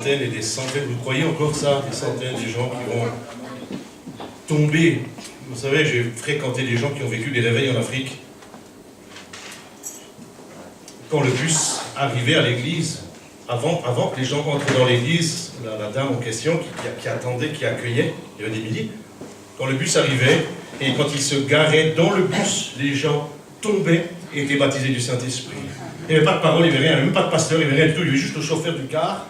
Et des centaines, vous croyez encore ça? Des centaines de gens qui vont tomber. Vous savez, j'ai fréquenté des gens qui ont vécu des réveils en Afrique. Quand le bus arrivait à l'église, avant que les gens entrent dans l'église, la dame en question qui attendait, qui accueillait, il y avait des milliers. Quand le bus arrivait, et quand il se garait dans le bus, les gens tombaient et étaient baptisés du Saint-Esprit. Il n'y avait pas de parole, il n'y avait rien, même pas de pasteur, il n'y avait rien du tout, il y avait juste le chauffeur du car.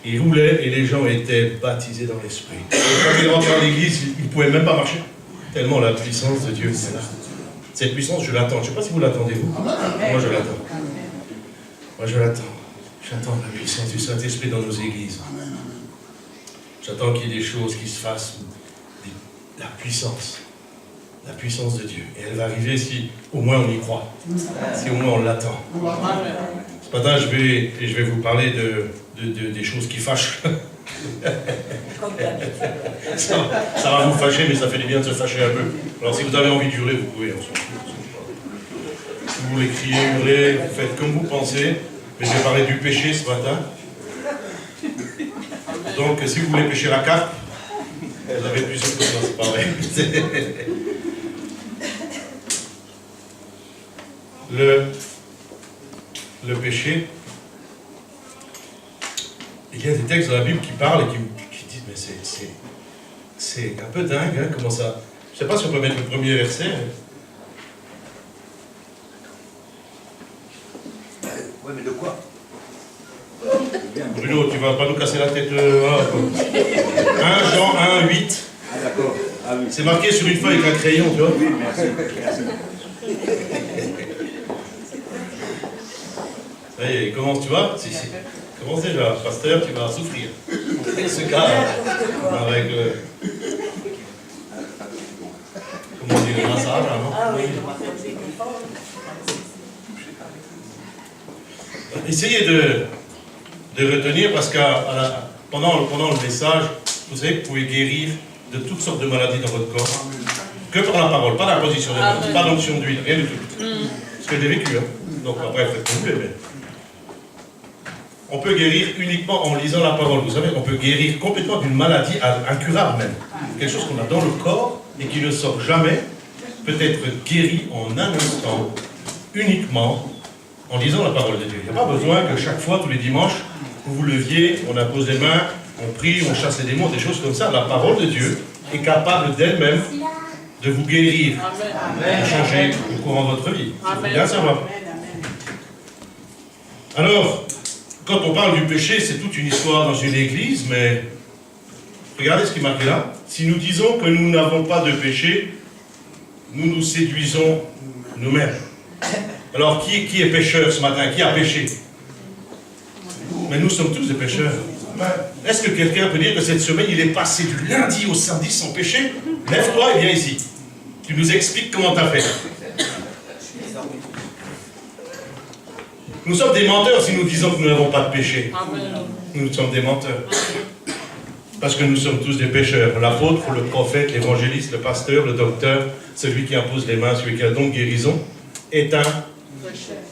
Il roulait et les gens étaient baptisés dans l'esprit. Quand ils rentraient dans l'église, ils ne pouvaient même pas marcher. Tellement la puissance de Dieu est là. Cette puissance, je l'attends. Je ne sais pas si vous l'attendez, vous. Moi, je l'attends. Moi, je l'attends. J'attends la puissance du Saint-Esprit dans nos églises. J'attends qu'il y ait des choses qui se fassent. La puissance. La puissance de Dieu. Et elle va arriver si au moins on y croit. Si au moins on l'attend. Ce matin, je vais vous parler des choses qui fâchent. ça va vous fâcher, mais ça fait du bien de se fâcher un peu. Alors si vous avez envie de hurler, vous pouvez. Si vous voulez crier, hurler, vous faites comme vous pensez. Mais je vais parler du péché ce matin. Donc si vous voulez pêcher la carpe, vous avez plusieurs choses, c'est pas vrai. Le péché, il y a des textes dans la Bible qui parlent et qui disent, mais c'est un peu dingue, hein, comment ça... Je ne sais pas si on peut mettre le premier verset. Ouais, mais de quoi? Bruno, tu ne vas pas nous casser la tête. 1 Jean 1, 8. Ah, d'accord. Ah, oui. C'est marqué sur une feuille avec un crayon, tu vois. Oui, merci. Ça y est, commence, tu vois. Commence déjà, pasteur, tu vas souffrir. Ce cas, avec le... Comment on dit, le massage, non? Ah oui, Essayez de retenir, parce que pendant le message, vous savez que vous pouvez guérir de toutes sortes de maladies dans votre corps. Que par la parole, pas la position de main, pas d'onction d'huile, rien du tout. Ce que j'ai vécu, hein. Donc après, faites comme vous voulez, mais... On peut guérir uniquement en lisant la parole. Vous savez, on peut guérir complètement d'une maladie incurable même. Quelque chose qu'on a dans le corps et qui ne sort jamais, peut être guéri en un instant, uniquement en lisant la parole de Dieu. Il n'y a pas besoin que chaque fois, tous les dimanches, vous vous leviez, on impose les mains, on prie, on chasse les démons, des choses comme ça. La parole de Dieu est capable d'elle-même de vous guérir, de changer le courant de votre vie. Il faut bien savoir. Alors, quand on parle du péché, c'est toute une histoire dans une église, mais regardez ce qui est marqué là. Si nous disons que nous n'avons pas de péché, nous nous séduisons nous-mêmes. Alors, qui est pécheur ce matin? Qui a péché? Mais nous sommes tous des pécheurs. Est-ce que quelqu'un peut dire que cette semaine, il est passé du lundi au samedi sans péché? Lève-toi et viens ici. Tu nous expliques comment tu as fait. Nous sommes des menteurs si nous disons que nous n'avons pas de péché. Nous sommes des menteurs. Parce que nous sommes tous des pécheurs. L'apôtre, le prophète, l'évangéliste, le pasteur, le docteur, celui qui impose les mains, celui qui a le don de guérison, est un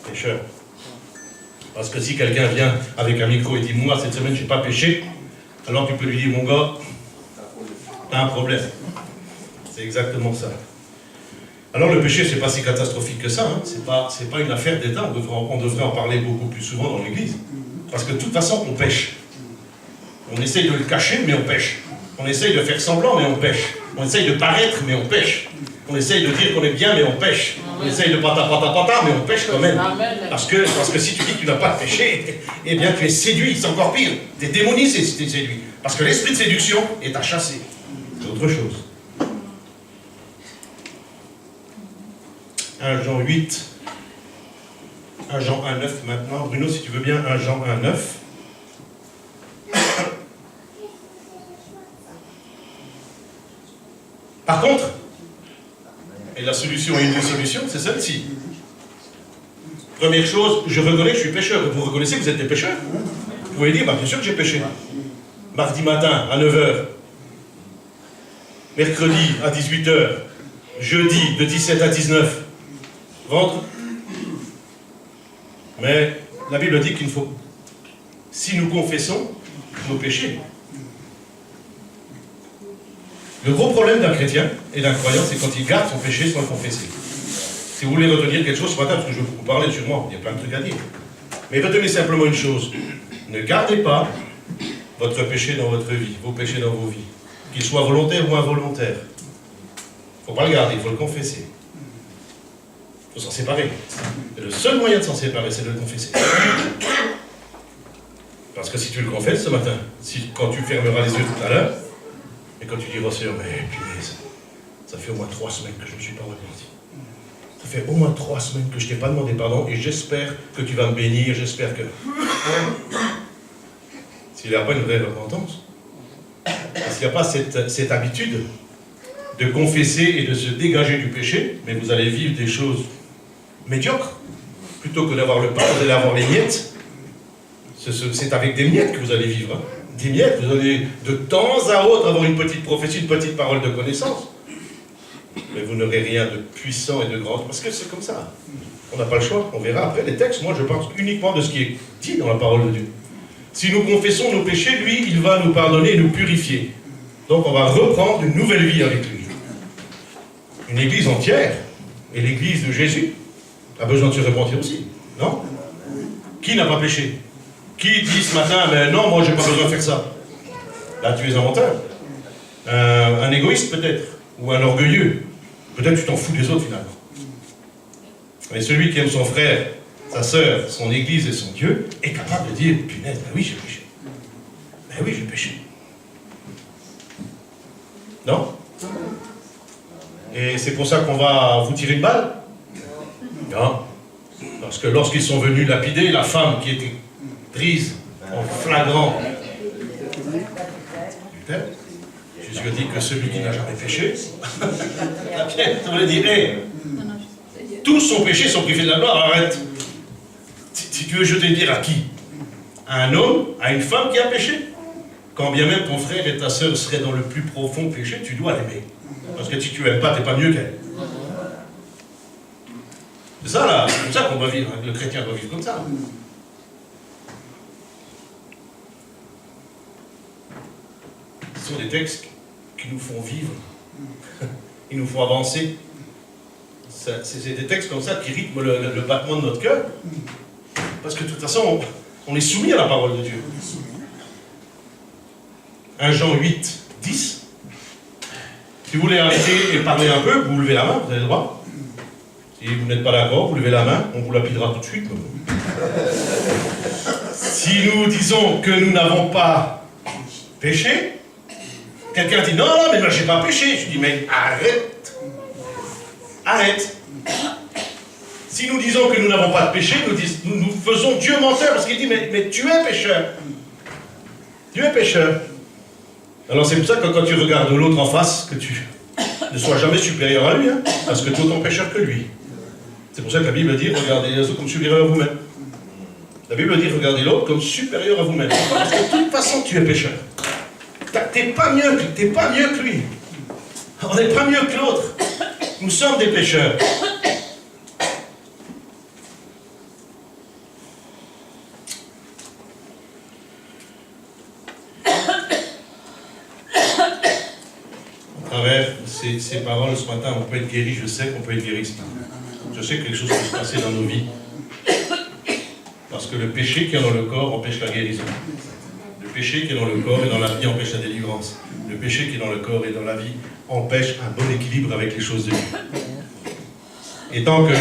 pécheur. Parce que si quelqu'un vient avec un micro et dit « Moi, cette semaine, je n'ai pas péché », alors tu peux lui dire « Mon gars, tu as un problème. » C'est exactement ça. Alors le péché, c'est pas si catastrophique que ça, hein. C'est pas une affaire d'État, on devrait en parler beaucoup plus souvent dans l'Église. Parce que de toute façon, on pêche. On essaye de le cacher, mais on pêche. On essaye de faire semblant, mais on pêche. On essaye de paraître, mais on pêche. On essaye de dire qu'on est bien, mais on pêche. On essaye de pata, mais on pêche quand même. Parce que si tu dis que tu n'as pas de péché, eh bien tu es séduit, c'est encore pire. Tu es démonisé si tu es séduit. Parce que l'esprit de séduction est à chasser. C'est autre chose. 1 Jean 8, 1 Jean 1, 9 maintenant. Bruno, si tu veux bien, 1 Jean 1, 9. Par contre, et la solution est une des solutions, c'est celle-ci. Première chose, je reconnais que je suis pécheur. Vous reconnaissez que vous êtes des pécheurs? Vous pouvez dire, bah, bien sûr que j'ai péché. Mardi matin à 9h, mercredi à 18h, jeudi de 17 à 19. Ventre. Mais la Bible dit qu'il faut, si nous confessons, nos péchés. Le gros problème d'un chrétien et d'un croyant, c'est quand il garde son péché sans le confesser. Si vous voulez retenir quelque chose ce matin, parce que je vais beaucoup parler sûrement, il y a plein de trucs à dire. Mais retenez simplement une chose. Ne gardez pas votre péché dans votre vie, vos péchés dans vos vies. Qu'ils soient volontaires ou involontaires. Il ne faut pas le garder, il faut le confesser. Il faut s'en séparer. Et le seul moyen de s'en séparer, c'est de le confesser. Parce que si tu le confesses ce matin, quand tu fermeras les yeux tout à l'heure, et quand tu diras, oh Seigneur, mais punaise, ça fait au moins 3 semaines que je ne me suis pas repenti. Ça fait au moins 3 semaines que je ne t'ai pas demandé pardon, et j'espère que tu vas me bénir, j'espère que... S'il n'y a pas une vraie repentance, s'il n'y a pas cette habitude de confesser et de se dégager du péché, mais vous allez vivre des choses médiocres, plutôt que d'avoir le pardon, d'avoir les miettes. C'est avec des miettes que vous allez vivre. Hein. Des miettes, vous allez de temps à autre avoir une petite prophétie, une petite parole de connaissance. Mais vous n'aurez rien de puissant et de grand, parce que c'est comme ça. On n'a pas le choix, on verra après les textes. Moi, je pense uniquement de ce qui est dit dans la parole de Dieu. Si nous confessons nos péchés, lui, il va nous pardonner et nous purifier. Donc, on va reprendre une nouvelle vie avec lui. Une église entière, et l'église de Jésus, a besoin de se repentir aussi, non? Qui n'a pas péché? Qui dit ce matin, mais non, moi, je n'ai pas besoin de faire ça? Là, tu es un menteur. Un égoïste, peut-être, ou un orgueilleux. Peut-être tu t'en fous des autres, finalement. Mais celui qui aime son frère, sa sœur, son église et son Dieu, est capable de dire, punaise, ben oui, j'ai péché. Ben oui, j'ai péché. Non? Et c'est pour ça qu'on va vous tirer une balle? Non. Parce que lorsqu'ils sont venus lapider la femme qui était prise en flagrant du père, Jésus a dit que celui qui n'a jamais péché, ça voulait dire, hey, tous son péché sont privés de la gloire, arrête. Si tu veux, je te dire à qui? À un homme, à une femme qui a péché? Quand bien même ton frère et ta sœur seraient dans le plus profond péché, tu dois l'aimer. Parce que si tu n'aimes pas, tu n'es pas mieux qu'elle. C'est ça là, c'est comme ça qu'on doit vivre. Hein. Le chrétien doit vivre comme ça. Ce sont des textes qui nous font vivre. Ils nous font avancer. C'est des textes comme ça qui rythment le battement de notre cœur. Parce que de toute façon, on est soumis à la parole de Dieu. 1 Jean 8, 10. Si vous voulez arrêter et parler un peu, vous levez la main, vous avez le droit. Si vous n'êtes pas d'accord, vous levez la main, on vous lapidera tout de suite. Si nous disons que nous n'avons pas péché, quelqu'un dit non, non, mais moi j'ai pas péché. Je dis mais arrête. Arrête. Si nous disons que nous n'avons pas de péché, nous faisons Dieu menteur parce qu'il dit mais tu es pécheur. Tu es pécheur. Alors c'est pour ça que quand tu regardes l'autre en face, que tu ne sois jamais supérieur à lui, hein, parce que tu es autant pécheur que lui. C'est pour ça que la Bible dit, regardez les autres comme supérieur à vous-même. La Bible dit, regardez l'autre comme supérieur à vous-même. Parce que de toute façon, tu es pécheur. T'es pas mieux que lui. On n'est pas mieux que l'autre. Nous sommes des pécheurs. À travers ces paroles ce matin, on peut être guéri, je sais qu'on peut être guéri ce matin. Je sais que quelque chose peut se passer dans nos vies. Parce que le péché qui est dans le corps empêche la guérison. Le péché qui est dans le corps et dans la vie empêche la délivrance. Le péché qui est dans le corps et dans la vie empêche un bon équilibre avec les choses de Dieu. Et tant que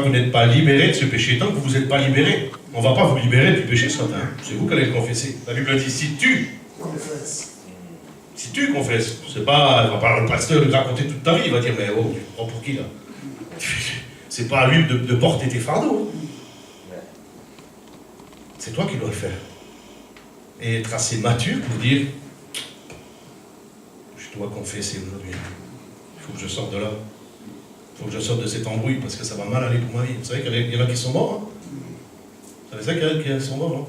vous n'êtes pas libéré de ce péché, tant que vous n'êtes pas libéré, on ne va pas vous libérer du péché ce matin. C'est vous qui allez le confesser. La Bible dit, si tu confesses, c'est pas, il va pas le pasteur lui raconter toute ta vie, il va dire, mais oh, tu prends pour qui là? C'est pas à lui de porter tes fardeaux. C'est toi qui dois le faire. Et être assez mature pour dire, je dois confesser aujourd'hui. Il faut que je sorte de là. Il faut que je sorte de cette embrouille parce que ça va mal aller pour ma vie. Vous savez qu'il y en a qui sont morts, hein? Vous savez ça qu'il y en a qui sont morts, non?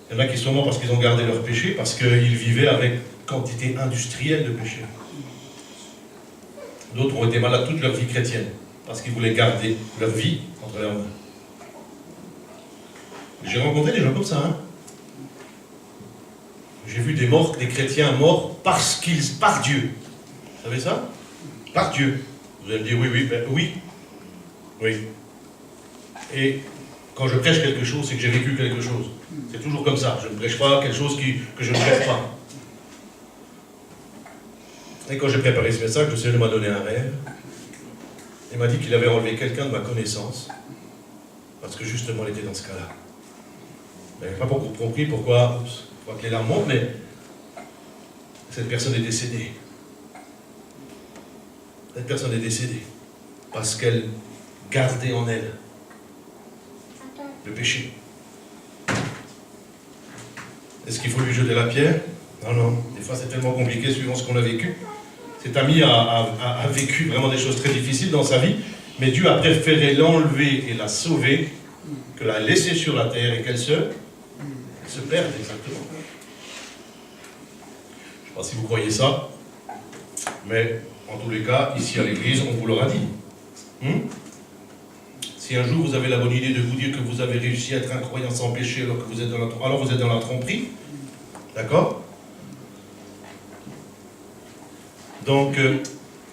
Il y en a qui sont morts parce qu'ils ont gardé leur péché, parce qu'ils vivaient avec quantité industrielle de péché. D'autres ont été malades toute leur vie chrétienne, parce qu'ils voulaient garder leur vie entre leurs mains. J'ai rencontré des gens comme ça. Hein. J'ai vu des chrétiens morts par Dieu. Vous savez ça? Par Dieu. Vous allez me dire oui. Et quand je prêche quelque chose, c'est que j'ai vécu quelque chose. C'est toujours comme ça. Je ne prêche pas quelque chose que je ne rêve pas. Et quand j'ai préparé ce message, le Seigneur m'a donné un rêve. Il m'a dit qu'il avait enlevé quelqu'un de ma connaissance, parce que justement, il était dans ce cas-là. Je n'avais pas compris pourquoi que les larmes montent, mais cette personne est décédée. Cette personne est décédée parce qu'elle gardait en elle le péché. Est-ce qu'il faut lui jeter la pierre? Non. Des fois, c'est tellement compliqué suivant ce qu'on a vécu. Cet ami a vécu vraiment des choses très difficiles dans sa vie, mais Dieu a préféré l'enlever et la sauver que la laisser sur la terre et qu'elle se perde exactement. Je ne sais pas si vous croyez ça, mais en tous les cas, ici à l'église, on vous l'aura dit. Si un jour vous avez la bonne idée de vous dire que vous avez réussi à être un croyant sans péché alors que vous êtes dans la tromperie, d'accord? Donc,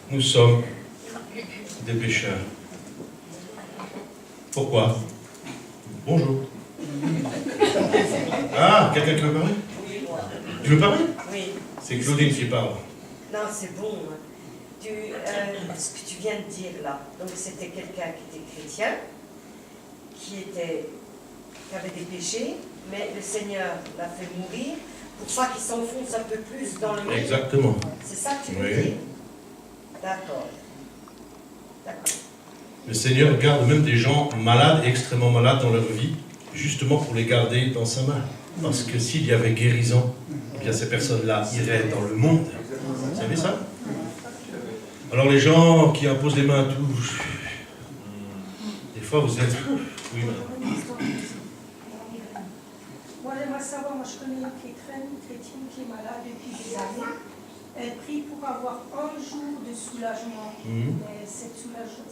nous sommes des pécheurs. Pourquoi? Bonjour. Ah, quelqu'un qui veut parler? Tu veux parler? Oui. C'est Claudine qui parle. Non, c'est bon. Ce que tu viens de dire là, donc c'était quelqu'un qui était chrétien, qui avait des péchés, mais le Seigneur l'a fait mourir pour pas qu'il s'enfonce un peu plus dans le monde. Exactement. C'est ça que tu veux dire? D'accord. Le Seigneur garde même des gens malades, extrêmement malades dans leur vie, justement pour les garder dans sa main. Parce que s'il y avait guérison, eh bien ces personnes-là iraient dans le monde. Vous savez ça? Alors les gens qui imposent les mains à tous, des fois vous êtes... Oui, madame. Moi j'aimerais savoir, je connais une chrétienne qui est malade depuis des années. Elle prie pour avoir un jour de soulagement. Et ce soulagement,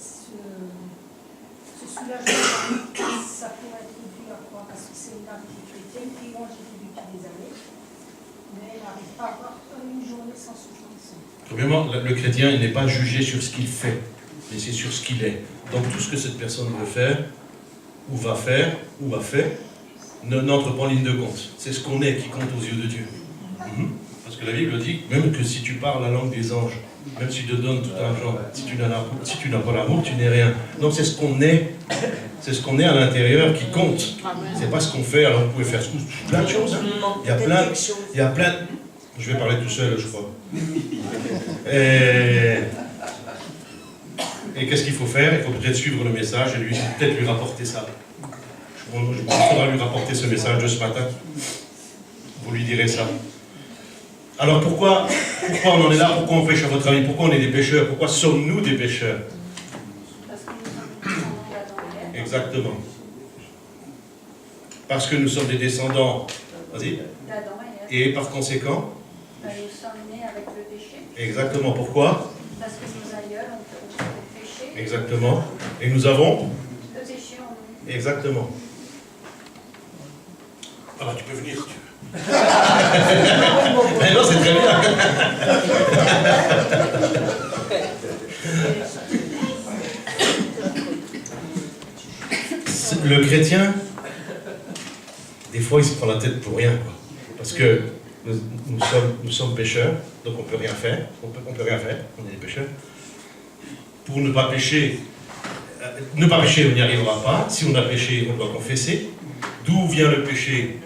ça pourrait être dû à quoi? Parce que c'est une dame qui est chrétienne, qui mange depuis des années. Mais elle n'arrive pas à avoir une journée sans souffrance. Premièrement, le chrétien, il n'est pas jugé sur ce qu'il fait, mais c'est sur ce qu'il est. Donc tout ce que cette personne veut faire, ou va faire, n'entre pas en ligne de compte. C'est ce qu'on est qui compte aux yeux de Dieu. Parce que la Bible dit, même que si tu parles la langue des anges, même si tu te donnes tout l'argent, si tu n'as pas l'amour, tu n'es rien. Donc c'est ce qu'on est. C'est ce qu'on est à l'intérieur qui compte. C'est pas ce qu'on fait. Alors vous pouvez faire plein de choses. Hein. Il y a plein. Je vais parler tout seul, je crois. Et qu'est-ce qu'il faut faire? Il faut peut-être suivre le message et peut-être lui rapporter ça. Je pourrais lui rapporter ce message de ce matin. Vous lui direz ça. Alors pourquoi on en est là? Pourquoi on pêche à votre avis? Pourquoi on est des pécheurs? Pourquoi sommes-nous des pécheurs? Exactement. Parce que nous sommes des descendants. Vas-y. Et par conséquent? Nous sommes nés avec le péché. Exactement. Pourquoi? Parce que nos aïeuls ont fait le péché. Exactement. Et nous avons? Le péché en nous. Exactement. Ah bah tu peux venir si tu veux. Mais non, c'est très bien. Le chrétien, des fois, il se prend la tête pour rien, quoi. Parce que nous sommes pécheurs, donc on ne peut rien faire. On peut rien faire, on est des pécheurs. Pour ne pas pécher, on n'y arrivera pas. Si on a péché, on doit confesser. D'où vient le péché?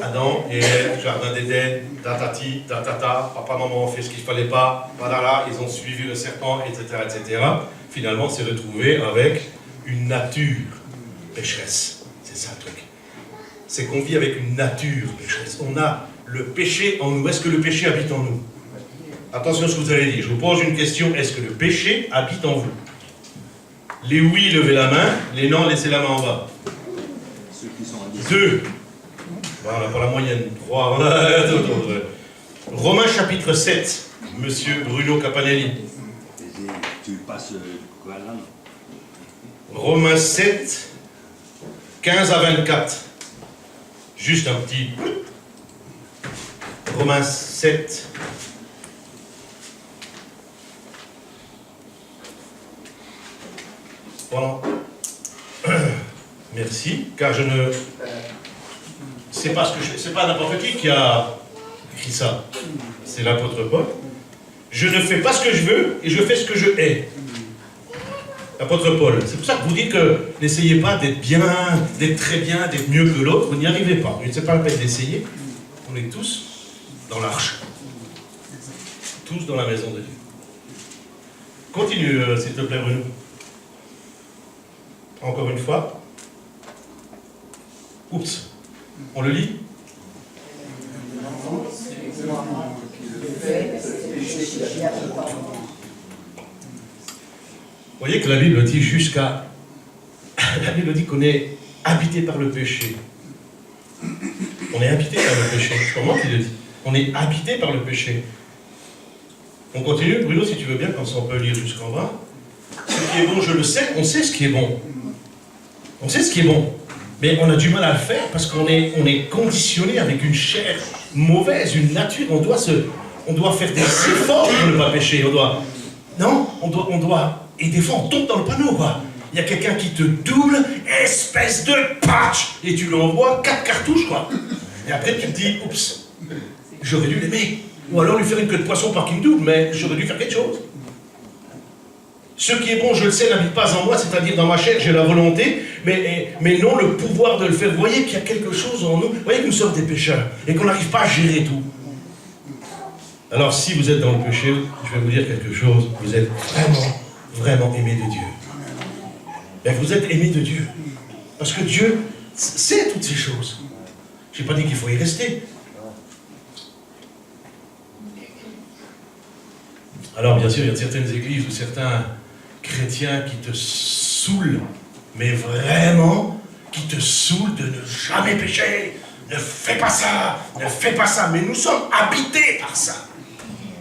Adam et Ève, jardin d'Éden, tatati, tatata, papa, maman ont fait ce qu'il ne fallait pas, voilà, ils ont suivi le serpent, etc., etc. Finalement, on s'est retrouvé avec une nature pécheresse. C'est ça le truc. C'est qu'on vit avec une nature pécheresse. On a le péché en nous. Est-ce que le péché habite en nous? Attention à ce que vous allez dire. Je vous pose une question. Est-ce que le péché habite en vous? Les oui, levez la main. Les non, laissez la main en bas. Ceux qui sont à 2. Voilà, pour la moyenne. 3. Romains chapitre 7. Monsieur Bruno Capanelli. Tu passes quoi là? Romains 7, 15 à 24. Juste un petit... Romains 7. Voilà. Merci, car je ne... C'est pas n'importe qui a écrit ça. C'est l'apôtre Paul. Je ne fais pas ce que je veux et je fais ce que je hais. L'apôtre Paul. C'est pour ça que vous dites que n'essayez pas d'être bien, d'être très bien, d'être mieux que l'autre. Vous n'y arrivez pas. Ce n'est pas la peine d'essayer. On est tous dans l'arche. Tous dans la maison de Dieu. Continue, s'il te plaît, Bruno. Encore une fois. Oups. On le lit? Vous voyez que la Bible dit jusqu'à... La Bible dit qu'on est habité par le péché. On est habité par le péché. C'est comment qu'il le dit? On est habité par le péché. On continue, Bruno, si tu veux bien, comme ça on peut lire jusqu'en bas. Ce qui est bon, je le sais, on sait ce qui est bon. On sait ce qui est bon. Mais on a du mal à le faire parce qu'on est conditionné avec une chair mauvaise, une nature. On doit faire des efforts pour ne pas pécher. On doit... Et des fois, on tombe dans le panneau, quoi. Il y a quelqu'un qui te double, espèce de patch, et tu lui envoies 4 cartouches, quoi. Et après, tu te dis, oups, j'aurais dû l'aimer. Ou alors lui faire une queue de poisson par qu'il me double, mais j'aurais dû faire quelque chose. Ce qui est bon, je le sais, n'habite pas en moi, c'est-à-dire dans ma chair, j'ai la volonté, mais non le pouvoir de le faire. Vous voyez qu'il y a quelque chose en nous, vous voyez que nous sommes des pécheurs, et qu'on n'arrive pas à gérer tout. Alors, si vous êtes dans le péché, je vais vous dire quelque chose, vous êtes vraiment aimé de Dieu. Et vous êtes aimé de Dieu. Parce que Dieu sait toutes ces choses. Je n'ai pas dit qu'il faut y rester. Alors, bien sûr, il y a certaines églises ou certains chrétiens qui te saoulent, mais vraiment, qui te saoulent de ne jamais pécher. Ne fais pas ça, ne fais pas ça. Mais nous sommes habités par ça.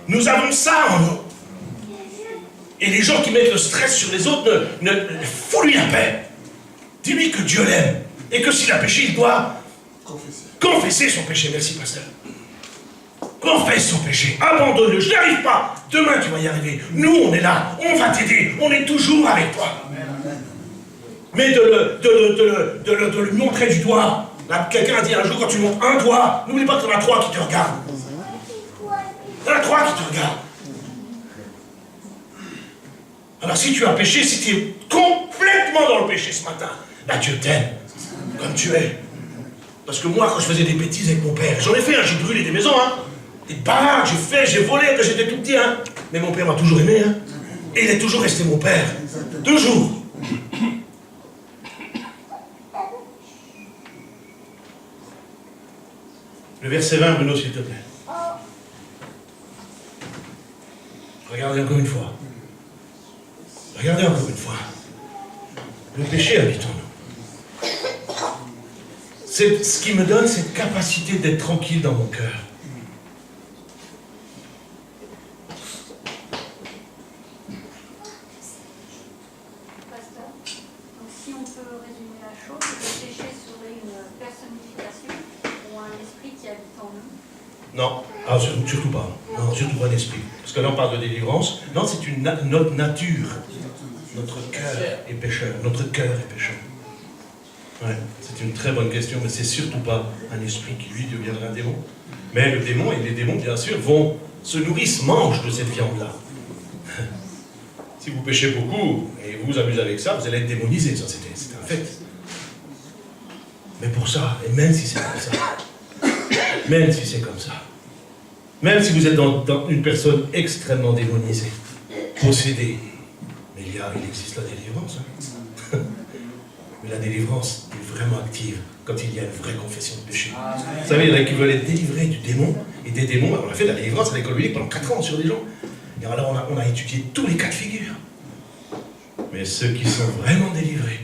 Nous avons ça en nous. Et les gens qui mettent le stress sur les autres, fous-lui la paix. Dis-lui que Dieu l'aime. Et que s'il a péché, il doit confesser son péché. Merci, pasteur. Confesse son péché. Abandonne-le. Je n'y arrive pas. Demain, tu vas y arriver. Nous, on est là. On va t'aider. On est toujours avec toi. Mais de lui montrer du doigt. Quelqu'un a dit un jour, quand tu montres un doigt, n'oublie pas qu'il y en a 3 qui te regardent. Il y en a 3 qui te regardent. Alors si tu as péché, si tu es complètement dans le péché ce matin, là Dieu t'aime, comme tu es. Parce que moi, quand je faisais des bêtises avec mon père, j'en ai fait, j'ai brûlé des maisons, des baraques, j'ai volé quand j'étais tout petit, mais mon père m'a toujours aimé, et il est toujours resté mon père. Toujours. Le verset 20, Bruno, s'il te plaît. Regardez encore une fois. Regardez encore une fois. Le péché habite en nous. C'est ce qui me donne cette capacité d'être tranquille dans mon cœur. Pasteur, donc si on peut résumer la chose, le péché serait une personnification ou un esprit qui habite en nous? Non, surtout pas. Non, surtout pas l'esprit. Parce que là on parle de délivrance. Non, c'est notre nature. Notre cœur est pécheur. Notre cœur est pécheur. Ouais, c'est une très bonne question, mais c'est surtout pas un esprit qui, lui, deviendra un démon. Mais le démon et les démons, bien sûr, se nourrissent, mangent de cette viande-là. Si vous péchez beaucoup et vous vous amusez avec ça, vous allez être démonisé. Ça, c'est un fait. Mais pour ça, et même si c'est comme ça, même si c'est comme ça, même si vous êtes dans une personne extrêmement démonisée, possédée, mais il existe la délivrance. Mais la délivrance est vraiment active quand il y a une vraie confession de péché. Vous savez, il y en a qui veulent être délivrés du démon, et des démons, on a fait de la délivrance à l'école biblique pendant 4 ans sur des gens. Et alors on a étudié tous les cas de figure. Mais ceux qui sont vraiment délivrés,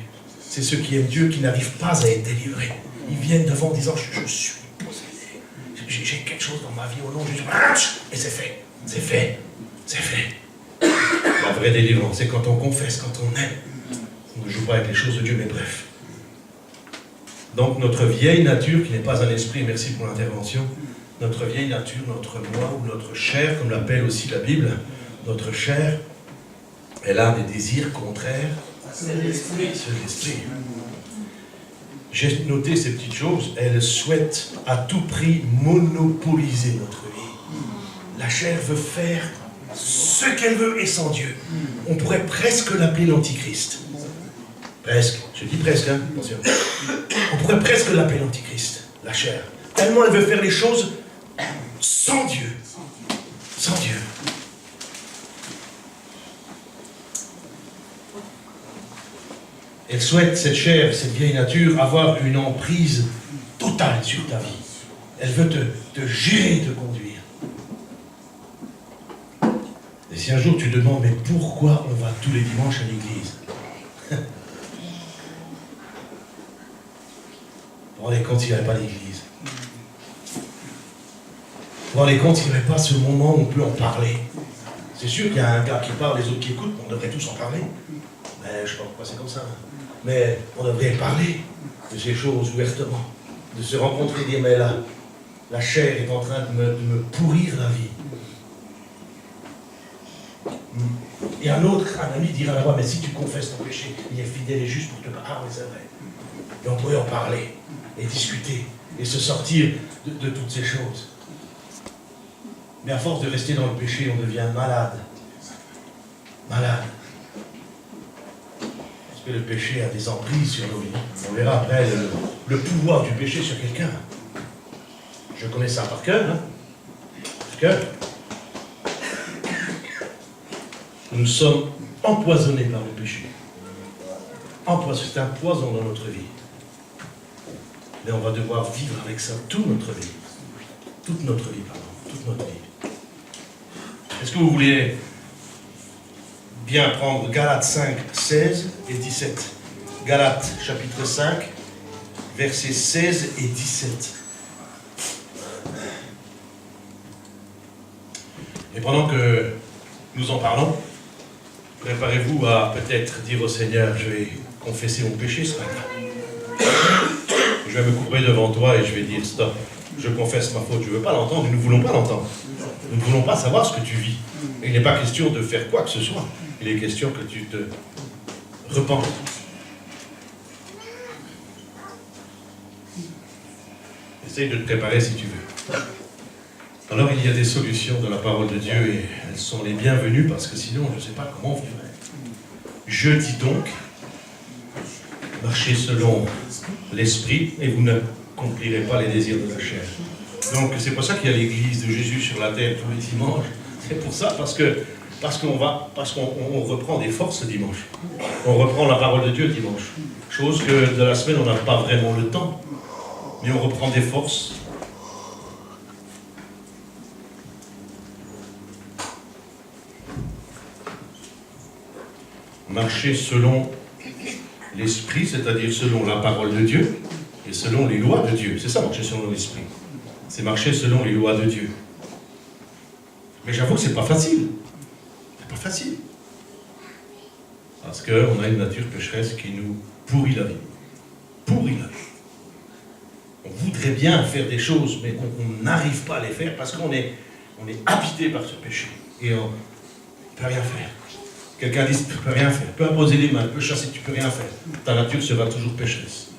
c'est ceux qui aiment Dieu, qui n'arrivent pas à être délivrés. Ils viennent devant en disant, je suis possédé, j'ai quelque chose dans ma vie au nom de Jésus. Et c'est fait, c'est fait, c'est fait. La vraie délivrance, c'est quand on confesse, quand on aime. On ne joue pas avec les choses de Dieu, mais bref. Donc notre vieille nature, qui n'est pas un esprit, merci pour l'intervention, notre vieille nature, notre moi ou notre chair, comme l'appelle aussi la Bible, notre chair, elle a des désirs contraires à l'esprit. J'ai noté ces petites choses. Elle souhaite à tout prix monopoliser notre vie. La chair veut faire ce qu'elle veut et sans Dieu. On pourrait presque l'appeler l'antichrist. Presque. Je dis presque, hein, attention. On pourrait presque l'appeler l'antichrist, la chair. Tellement elle veut faire les choses sans Dieu. Sans Dieu. Elle souhaite, cette chair, cette vieille nature, avoir une emprise totale sur ta vie. Elle veut te gérer, te conduire. Et si un jour tu demandes, mais pourquoi on va tous les dimanches à l'église? Vous vous rendez compte s'il n'y avait pas d'église? Vous vous rendez compte s'il n'y avait pas ce moment où on peut en parler? C'est sûr qu'il y a un gars qui parle, les autres qui écoutent, on devrait tous en parler. Mais je ne sais pas pourquoi c'est comme ça. Mais on devrait parler de ces choses ouvertement, de se rencontrer, dire, mais là, la chair est en train de me pourrir la vie. Et un ami dira, ah, mais si tu confesses ton péché, il est fidèle et juste pour te parler. Ah oui, c'est vrai. Et on pourrait en parler, et discuter, et se sortir de toutes ces choses. Mais à force de rester dans le péché, on devient malade. Malade. Parce que le péché a des emprises sur nos vies. On verra après le pouvoir du péché sur quelqu'un. Je connais ça par cœur. Hein? Par cœur. Nous sommes empoisonnés par le péché. Empoisonnés, c'est un poison dans notre vie. Mais on va devoir vivre avec ça toute notre vie. Toute notre vie, pardon. Toute notre vie. Est-ce que vous voulez bien prendre Galates 5, 16 et 17? Galates, chapitre 5, versets 16 et 17. Et pendant que nous en parlons, préparez-vous à peut-être dire au Seigneur, je vais confesser mon péché ce matin. Je vais me courber devant toi et je vais dire, stop, je confesse ma faute. Je ne veux pas l'entendre, nous ne voulons pas l'entendre. Nous ne voulons pas savoir ce que tu vis. Et il n'est pas question de faire quoi que ce soit. Il est question que tu te repentes. Essaye de te préparer si tu veux. Alors il y a des solutions dans la parole de Dieu et elles sont les bienvenues parce que sinon je ne sais pas comment on vivrait. Je dis donc, marchez selon l'esprit et vous n'accomplirez pas les désirs de la chair. Donc c'est pour ça qu'il y a l'église de Jésus sur la terre tous les dimanches. C'est pour ça, parce qu'on reprend des forces ce dimanche. On reprend la parole de Dieu dimanche. Chose que de la semaine on n'a pas vraiment le temps. Mais on reprend des forces. Marcher selon l'esprit, c'est-à-dire selon la parole de Dieu et selon les lois de Dieu. C'est ça, marcher selon l'esprit. C'est marcher selon les lois de Dieu. Mais j'avoue que c'est pas facile. C'est pas facile. Parce qu'on a une nature pécheresse qui nous pourrit la vie. Pourrit la vie. On voudrait bien faire des choses, mais on n'arrive pas à les faire parce qu'on est habité par ce péché. Et on ne peut rien faire. Quelqu'un dit, tu ne peux rien faire. Tu peux imposer les mains, tu peux chasser, tu ne peux rien faire. Ta nature sera toujours pécheresse.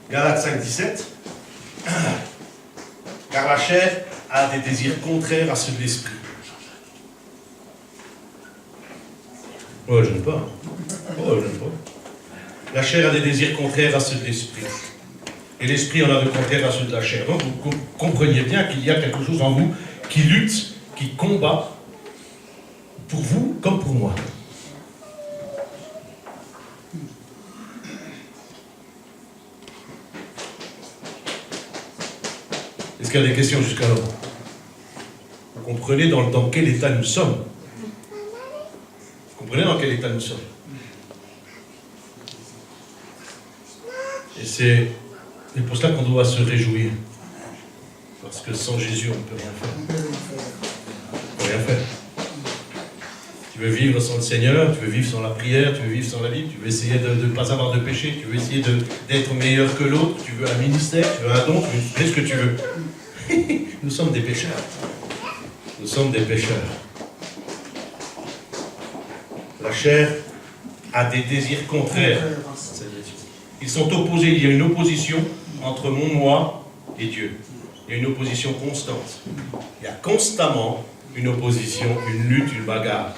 Galates 5, 17. Car la chair a des désirs contraires à ceux de l'esprit. Oh, je n'aime pas. Oh, je n'aime pas. La chair a des désirs contraires à ceux de l'esprit. Et l'esprit en a de contraires à ceux de la chair. Donc vous compreniez bien qu'il y a quelque chose en vous qui lutte, qui combat, pour vous comme pour moi. Est-ce qu'il y a des questions jusqu'alors? Vous comprenez dans quel état nous sommes? Vous comprenez dans quel état nous sommes? Et c'est pour cela qu'on doit se réjouir. Parce que sans Jésus, on ne peut rien faire. On ne peut rien faire. Tu veux vivre sans le Seigneur, tu veux vivre sans la prière, tu veux vivre sans la Bible, tu veux essayer de ne pas avoir de péché, tu veux essayer d'être meilleur que l'autre, tu veux un ministère, tu veux un don, tu veux fais ce que tu veux. Nous sommes des pécheurs. Nous sommes des pécheurs. La chair a des désirs contraires. Ils sont opposés. Il y a une opposition entre mon moi et Dieu. Il y a une opposition constante. Il y a constamment une opposition, une lutte, une bagarre.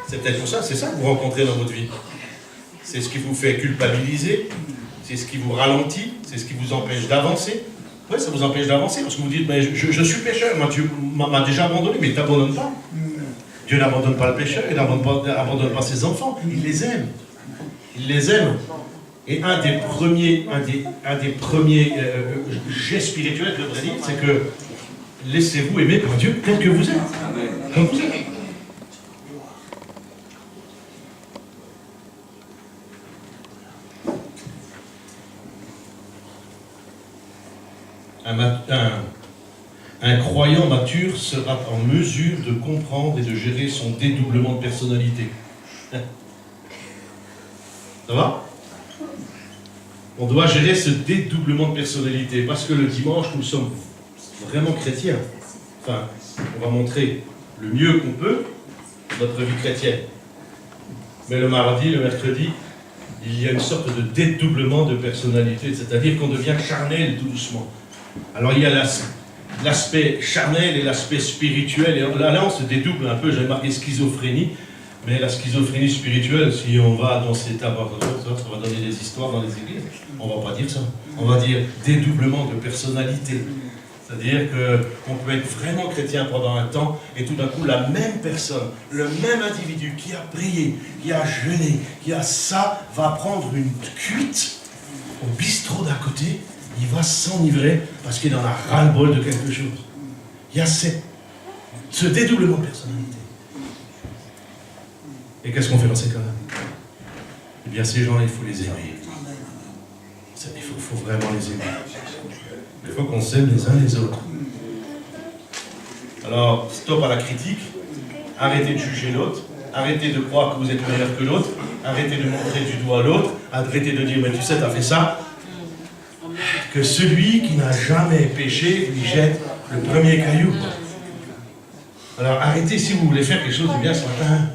C'est peut-être pour ça, c'est ça que vous rencontrez dans votre vie. C'est ce qui vous fait culpabiliser, c'est ce qui vous ralentit, c'est ce qui vous empêche d'avancer. Oui, ça vous empêche d'avancer, parce que vous dites, mais je suis pécheur, moi Dieu m'a déjà abandonné, mais il ne t'abandonne pas. Dieu n'abandonne pas le pécheur, il n'abandonne pas ses enfants, il les aime. Il les aime. Et un des premiers gestes spirituels, je devrais dire, c'est que laissez-vous aimer par Dieu tel que vous êtes. Comme vous êtes. Un croyant mature sera en mesure de comprendre et de gérer son dédoublement de personnalité. Ça va? On doit gérer ce dédoublement de personnalité parce que le dimanche, nous sommes vraiment chrétiens. Enfin, on va montrer le mieux qu'on peut notre vie chrétienne. Mais le mardi, le mercredi, il y a une sorte de dédoublement de personnalité, c'est-à-dire qu'on devient charnel tout doucement. Alors il y a l'aspect charnel et l'aspect spirituel, et là on se dédouble un peu, j'avais marqué schizophrénie, mais la schizophrénie spirituelle, si on va dans cet abords, ça va donner des histoires dans les églises, on ne va pas dire ça, on va dire dédoublement de personnalité. C'est-à-dire qu'on peut être vraiment chrétien pendant un temps, et tout d'un coup, la même personne, le même individu qui a prié, qui a jeûné, qui a ça, va prendre une cuite au bistrot d'à côté, il va s'enivrer parce qu'il en a ras-le-bol de quelque chose. Il y a ce dédoublement de personnalité. Et qu'est-ce qu'on fait dans ces cas-là? Eh bien, ces gens-là, il faut les aimer. Il faut vraiment les aimer. Il faut qu'on s'aime les uns les autres. Alors, stop à la critique. Arrêtez de juger l'autre. Arrêtez de croire que vous êtes meilleur que l'autre. Arrêtez de montrer du doigt l'autre. Arrêtez de dire, mais tu sais, tu as fait ça. Que celui qui n'a jamais péché lui jette le premier caillou. Alors, arrêtez, si vous voulez faire quelque chose de bien ce matin,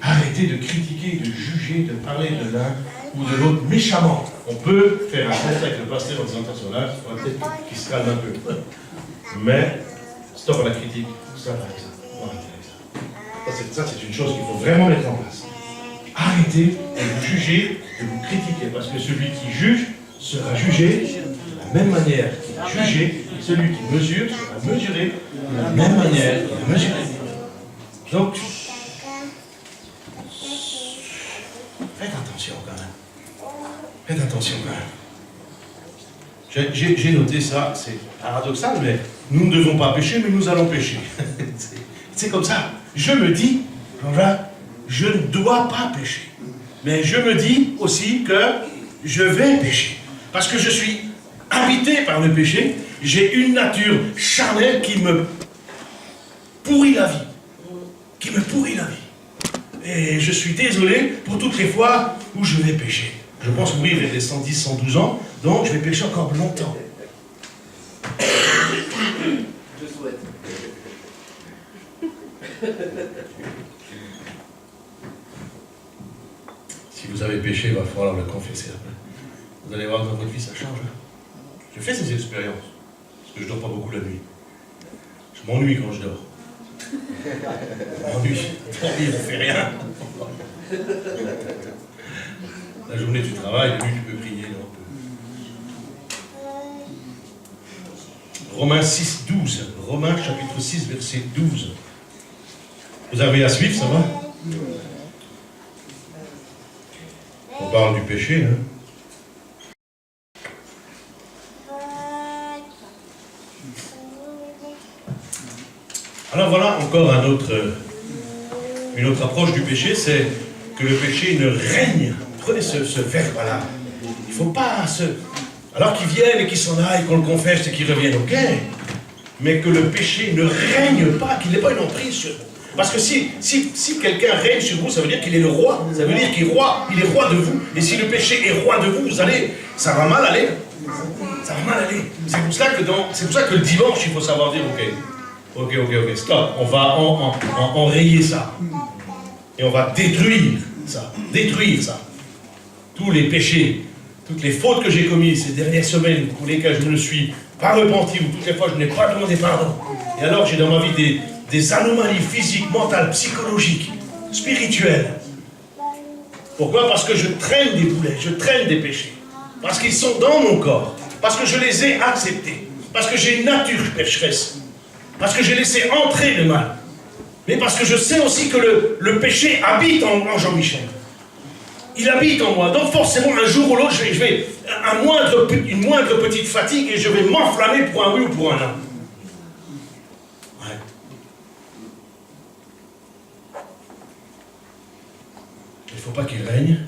arrêtez de critiquer, de juger, de parler de l'un ou de l'autre méchamment. On peut faire un geste avec le pasteur en disant attention là, il faudra peut-être qu'il se calme un peu. Mais, stop à la critique. Ça, on va arrêter avec ça. Ça, c'est une chose qu'il faut vraiment mettre en place. Arrêtez de vous juger, de vous critiquer, parce que celui qui juge sera jugé de la même manière qu'il a jugé, et celui qui mesure sera mesuré de la même manière qu'il a mesuré. Donc, faites attention quand même. Faites attention quand même. J'ai noté ça, c'est paradoxal, mais nous ne devons pas pécher, mais nous allons pécher. C'est comme ça. Je me dis, voilà, je ne dois pas pécher. Mais je me dis aussi que je vais pécher. Parce que je suis habité par le péché, j'ai une nature charnelle qui me pourrit la vie. Qui me pourrit la vie. Et je suis désolé pour toutes les fois où je vais pécher. Je pense mourir vers les 110, 112 ans, donc je vais pécher encore longtemps. Je souhaite. Si vous avez péché, il va falloir le confesser après. Vous allez voir que dans votre vie, ça change. Je fais ces expériences, parce que je ne dors pas beaucoup la nuit. Je m'ennuie quand je dors. Je m'ennuie. On ne fait rien. La journée, tu travailles, la nuit, tu peux prier. Non, Romains 6, 12. Romains chapitre 6, verset 12. Vous avez à suivre, ça va? On parle du péché, hein? Alors voilà encore une autre approche du péché, c'est que le péché ne règne. Prenez ce verbe-là. Il ne faut pas alors qu'il vienne et qu'il s'en aille, qu'on le confesse et qu'il revienne, ok. Mais que le péché ne règne pas, qu'il n'ait pas une emprise sur nous. Parce que si quelqu'un règne sur vous, ça veut dire qu'il est le roi. Ça veut dire qu'il est roi de vous. Et si le péché est roi de vous, ça va mal aller. Ça va mal aller. C'est pour ça que le dimanche, il faut savoir dire, ok, stop, on va enrayer ça. Et on va détruire ça. Tous les péchés, toutes les fautes que j'ai commises ces dernières semaines, pour lesquelles je ne me suis pas repenti, ou toutes les fois je n'ai pas demandé pardon. Et alors j'ai dans ma vie des anomalies physiques, mentales, psychologiques, spirituelles. Pourquoi? Parce que je traîne des boulets, je traîne des péchés. Parce qu'ils sont dans mon corps. Parce que je les ai acceptés. Parce que j'ai une nature pécheresse. Parce que j'ai laissé entrer le mal. Mais parce que je sais aussi que le péché habite en Jean-Michel. Il habite en moi. Donc forcément, un jour ou l'autre, je vais une moindre petite fatigue et je vais m'enflammer pour un oui ou pour un non. Ouais. Il ne faut pas qu'il règne.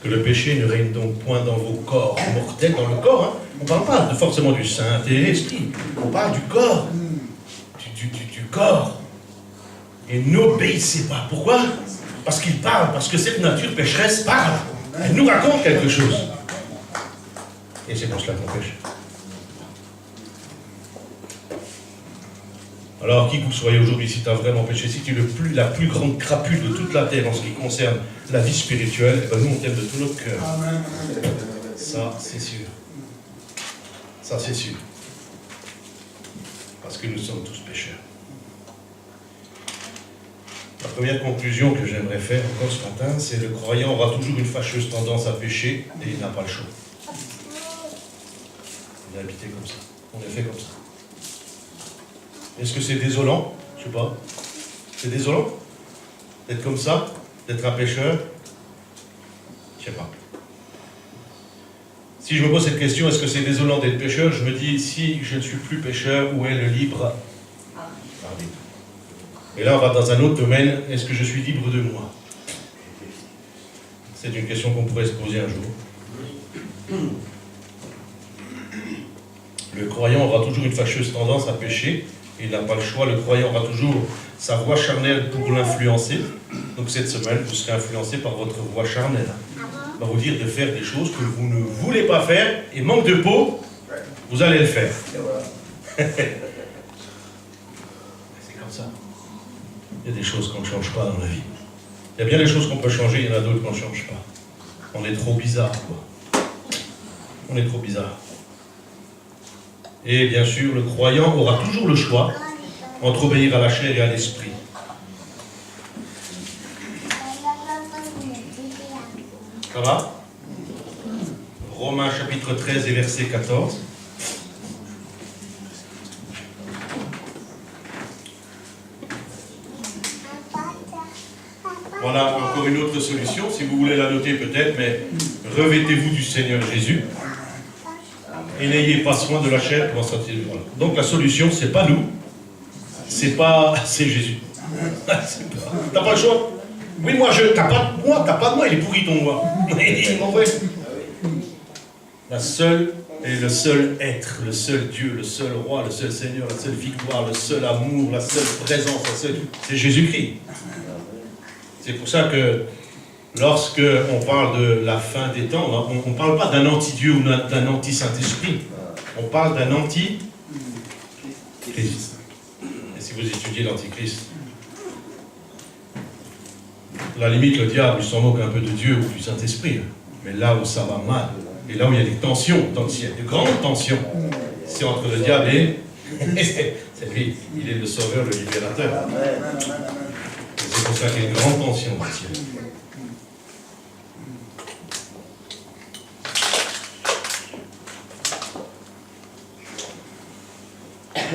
Que le péché ne règne donc point dans vos corps mortels, dans le corps. Hein. On ne parle pas forcément du Saint-Esprit. On parle du corps. Du corps. Et n'obéissez pas. Pourquoi? Parce qu'il parle, parce que cette nature pécheresse parle. Elle nous raconte quelque chose. Et c'est pour cela qu'on pêche. Alors, qui que vous soyez aujourd'hui, si tu as vraiment péché, si tu es la plus grande crapule de toute la terre en ce qui concerne la vie spirituelle, eh ben nous, on t'aime de tout notre cœur. Ça, c'est sûr. Ça, c'est sûr. Parce que nous sommes tous pécheurs. La première conclusion que j'aimerais faire encore ce matin, c'est le croyant aura toujours une fâcheuse tendance à pécher et il n'a pas le choix. Il est habité comme ça. On est fait comme ça. Est-ce que c'est désolant? Je ne sais pas. C'est désolant d'être comme ça? D'être un pécheur? Je ne sais pas. Si je me pose cette question, est-ce que c'est désolant d'être pécheur? Je me dis, si je ne suis plus pécheur, où est le libre arbitre? Et là, on va dans un autre domaine. Est-ce que je suis libre de moi? C'est une question qu'on pourrait se poser un jour. Le croyant aura toujours une fâcheuse tendance à pécher. Il n'a pas le choix. Le croyant aura toujours sa voix charnelle pour l'influencer. Donc cette semaine, vous serez influencé par votre voix charnelle. On va vous dire de faire des choses que vous ne voulez pas faire. Et manque de peau, vous allez le faire. C'est comme ça. Il y a des choses qu'on ne change pas dans la vie. Il y a bien des choses qu'on peut changer, il y en a d'autres qu'on ne change pas. On est trop bizarre, quoi. On est trop bizarre. Et bien sûr, le croyant aura toujours le choix entre obéir à la chair et à l'esprit. Ça va? Romains chapitre 13 et verset 14. Voilà encore une autre solution, si vous voulez la noter peut-être, mais revêtez-vous du Seigneur Jésus et n'ayez pas soin de la chair pour en sortir. Voilà. Donc la solution, c'est pas nous, c'est Jésus. T'as pas le choix. Oui, t'as pas de moi, il est pourri ton moi. Il est mauvais. La seule et le seul être, le seul Dieu, le seul roi, le seul Seigneur, la seule victoire, le seul amour, la seule présence, c'est Jésus-Christ. C'est pour ça que lorsque on parle de la fin des temps, on ne parle pas d'un anti-Dieu ou d'un anti-Saint-Esprit. On parle d'un anti-Christ. Et si vous étudiez l'antichrist, à la limite, le diable, il s'en moque un peu de Dieu ou du Saint-Esprit. Mais là où ça va mal, et là où il y a des tensions, il y a de grandes tensions, c'est entre le diable et c'est lui. Il est le sauveur, le libérateur. C'est pour ça qu'il y a une grande tension dans le ciel.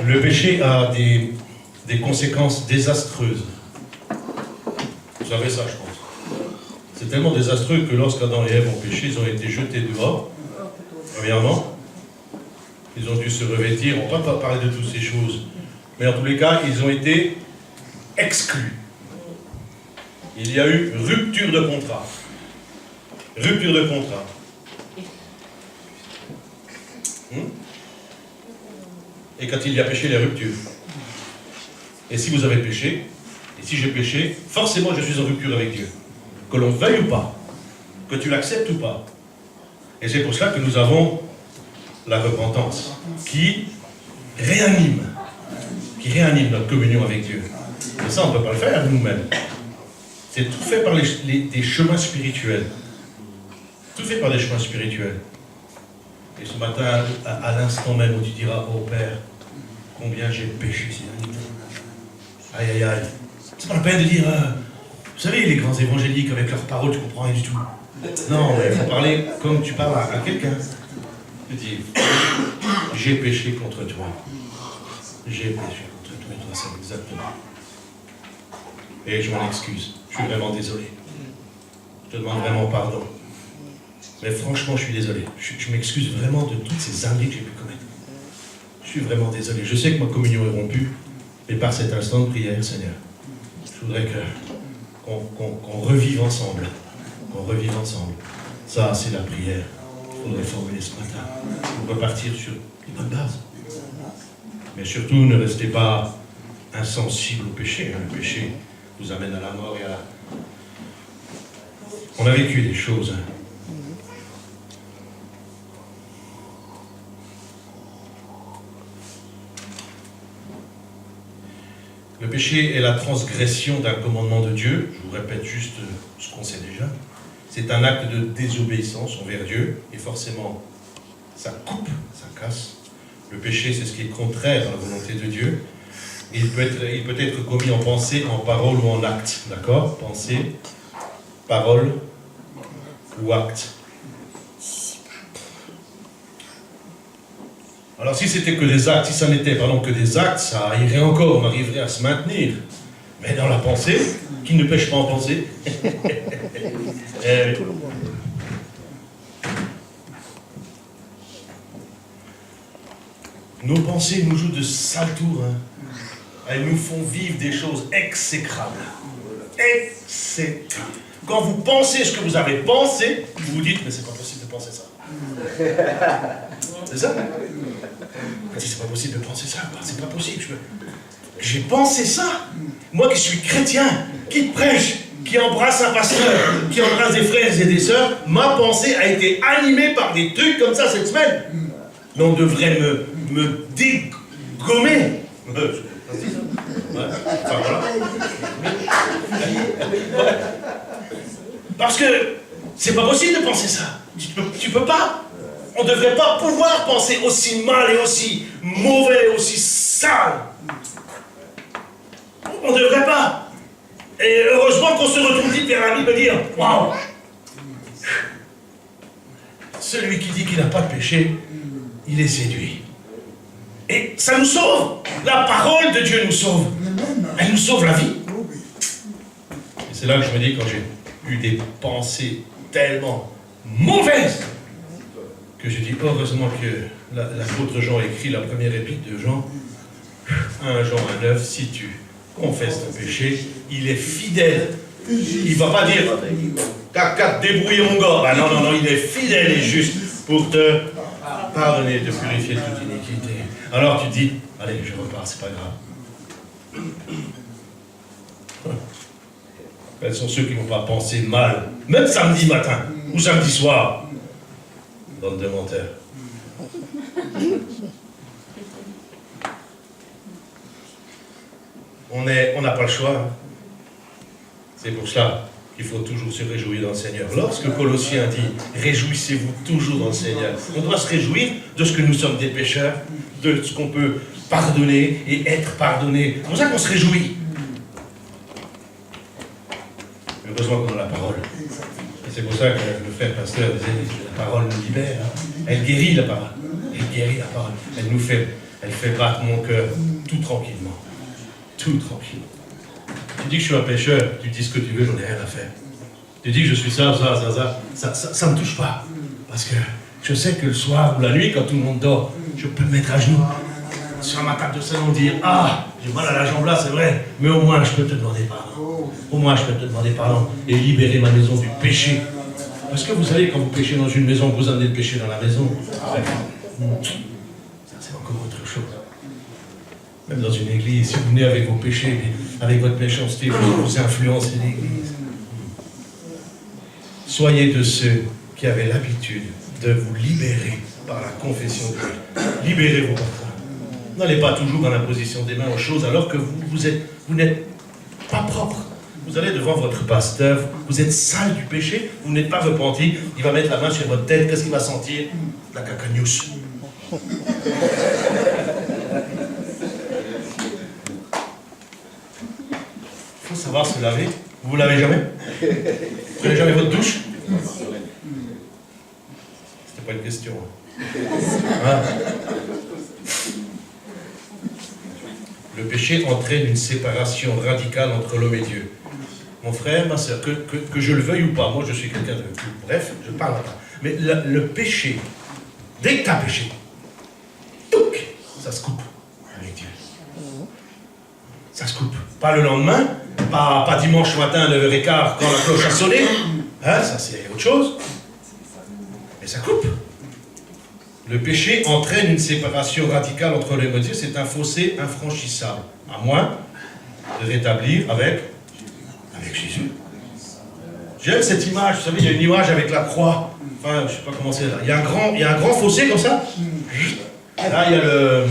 Le péché a des conséquences désastreuses. Vous savez ça, je pense. C'est tellement désastreux que lorsqu'Adam et Ève ont péché, ils ont été jetés dehors. Premièrement, ils ont dû se revêtir. On ne va pas parler de toutes ces choses. Mais en tous les cas, ils ont été exclus. Il y a eu rupture de contrat. Rupture de contrat. Et quand il y a péché, les ruptures. Et si vous avez péché, si j'ai péché, forcément je suis en rupture avec Dieu. Que l'on veuille ou pas, que tu l'acceptes ou pas. Et c'est pour cela que nous avons la repentance qui réanime notre communion avec Dieu. Et ça, on ne peut pas le faire nous-mêmes. C'est tout fait par des chemins spirituels. Tout fait par des chemins spirituels. Et ce matin, à l'instant même où tu diras, oh Père, combien j'ai péché ces derniers temps. Aïe, aïe, aïe. C'est pas la peine de dire, vous savez, les grands évangéliques, avec leurs paroles, tu comprends rien du tout. Non, il faut parler comme tu parles à quelqu'un. Tu dis, j'ai péché contre toi. J'ai péché contre toi, et toi, c'est exactement. Et je m'en excuse. Je suis vraiment désolé. Je te demande vraiment pardon. Mais franchement, je suis désolé. Je m'excuse vraiment de toutes ces âneries que j'ai pu commettre. Je suis vraiment désolé. Je sais que ma communion est rompue, mais par cet instant de prière, Seigneur, je voudrais qu'on revive ensemble. Qu'on revive ensemble. Ça, c'est la prière qu'il faudrait formuler ce matin. Pour repartir sur les bonnes bases. Mais surtout, ne restez pas insensibles au péché. Le péché nous amène à la mort et à la... On a vécu des choses. Le péché est la transgression d'un commandement de Dieu. Je vous répète juste ce qu'on sait déjà. C'est un acte de désobéissance envers Dieu. Et forcément, ça coupe, ça casse. Le péché, c'est ce qui est contraire à la volonté de Dieu. Il peut être commis en pensée, en parole ou en acte. D'accord? Pensée, parole ou acte. Alors si c'était que des actes, si ça n'était que des actes, ça irait encore, on arriverait à se maintenir. Mais dans la pensée, qui ne pêche pas en pensée? Nos pensées nous jouent de sales tours. Elles nous font vivre des choses exécrables. Exécrables. Quand vous pensez ce que vous avez pensé, vous vous dites, mais c'est pas possible de penser ça. C'est ça? Vous dites, c'est pas possible de penser ça, c'est pas possible. J'ai pensé ça. Moi qui suis chrétien, qui prêche, qui embrasse un pasteur, qui embrasse des frères et des sœurs, ma pensée a été animée par des trucs comme ça cette semaine. Mais on devrait me dégommer. Ouais. Enfin, voilà. Parce que c'est pas possible de penser ça. Tu peux pas. On ne devrait pas pouvoir penser aussi mal et aussi mauvais, aussi sale. On ne devrait pas. Et heureusement qu'on se retrouve vite vers la Bible et dire, waouh, celui qui dit qu'il n'a pas de péché, il est séduit. Et ça nous sauve. La parole de Dieu nous sauve. Elle nous sauve la vie. Et c'est là que je me dis, quand j'ai eu des pensées tellement mauvaises, que je dis heureusement que l'apôtre Jean écrit la première épître de Jean, 1 Jean 1,9, si tu confesses ton péché, il est fidèle. Il ne va pas dire, t'as te débrouiller mon gars. Ben non, il est fidèle et juste pour te pardonner, te purifier de toute iniquité. Alors tu dis, allez, je repars, c'est pas grave. Quels sont ceux qui n'ont pas pensé mal, même samedi matin ou samedi soir? Bande de menteurs. On n'a pas le choix. C'est pour cela qu'il faut toujours se réjouir dans le Seigneur. Lorsque Colossiens dit « Réjouissez-vous toujours dans le Seigneur », on doit se réjouir de ce que nous sommes des pécheurs, de ce qu'on peut pardonner et être pardonné. C'est pour ça qu'on se réjouit. Heureusement qu'on a la parole. Et c'est pour ça que le frère pasteur disait « La parole nous libère. Elle guérit la parole. Elle guérit la parole. Elle fait battre mon cœur tout tranquillement. Tout tranquille. Tu dis que je suis un pécheur, tu dis ce que tu veux, j'en ai rien à faire. Tu dis que je suis ça ne me touche pas. Parce que je sais que le soir ou la nuit, quand tout le monde dort, je peux me mettre à genoux sur ma table de salon et dire « Ah, j'ai mal à la jambe là, c'est vrai, mais au moins je peux te demander pardon. Au moins je peux te demander pardon et libérer ma maison du péché. » Parce que vous savez, quand vous péchez dans une maison, vous amenez le péché dans la maison. Ça, c'est encore autre chose. Même dans une église, si vous venez avec vos péchés, avec votre méchanceté, vous influencez l'Église. Soyez de ceux qui avaient l'habitude de vous libérer par la confession de Dieu. Libérez vos parfums. N'allez pas toujours dans l'imposition des mains aux choses alors que vous n'êtes pas propre. Vous allez devant votre pasteur, vous êtes sale du péché, vous n'êtes pas repenti, il va mettre la main sur votre tête, qu'est-ce qu'il va sentir? La cacagnousse. Il faut savoir se laver. Vous vous lavez jamais? Vous prenez jamais votre douche? C'était pas une question. Hein? Le péché entraîne une séparation radicale entre l'homme et Dieu. Mon frère, ma soeur, que je le veuille ou pas, moi je suis quelqu'un de... Bref, je parle pas. Mais le péché, dès que tu as péché, touc, ça se coupe avec Dieu. Ça se coupe. Pas le lendemain, pas dimanche matin à 9h15 quand la cloche a sonné. Hein, ça c'est autre chose. Mais ça coupe. Le péché entraîne une séparation radicale entre l'homme et Dieu. C'est un fossé infranchissable. À moins de rétablir avec Jésus. J'aime cette image. Vous savez, il y a une image avec la croix. Enfin, je ne sais pas comment c'est là. Il y a un grand fossé comme ça. Là, il y a le...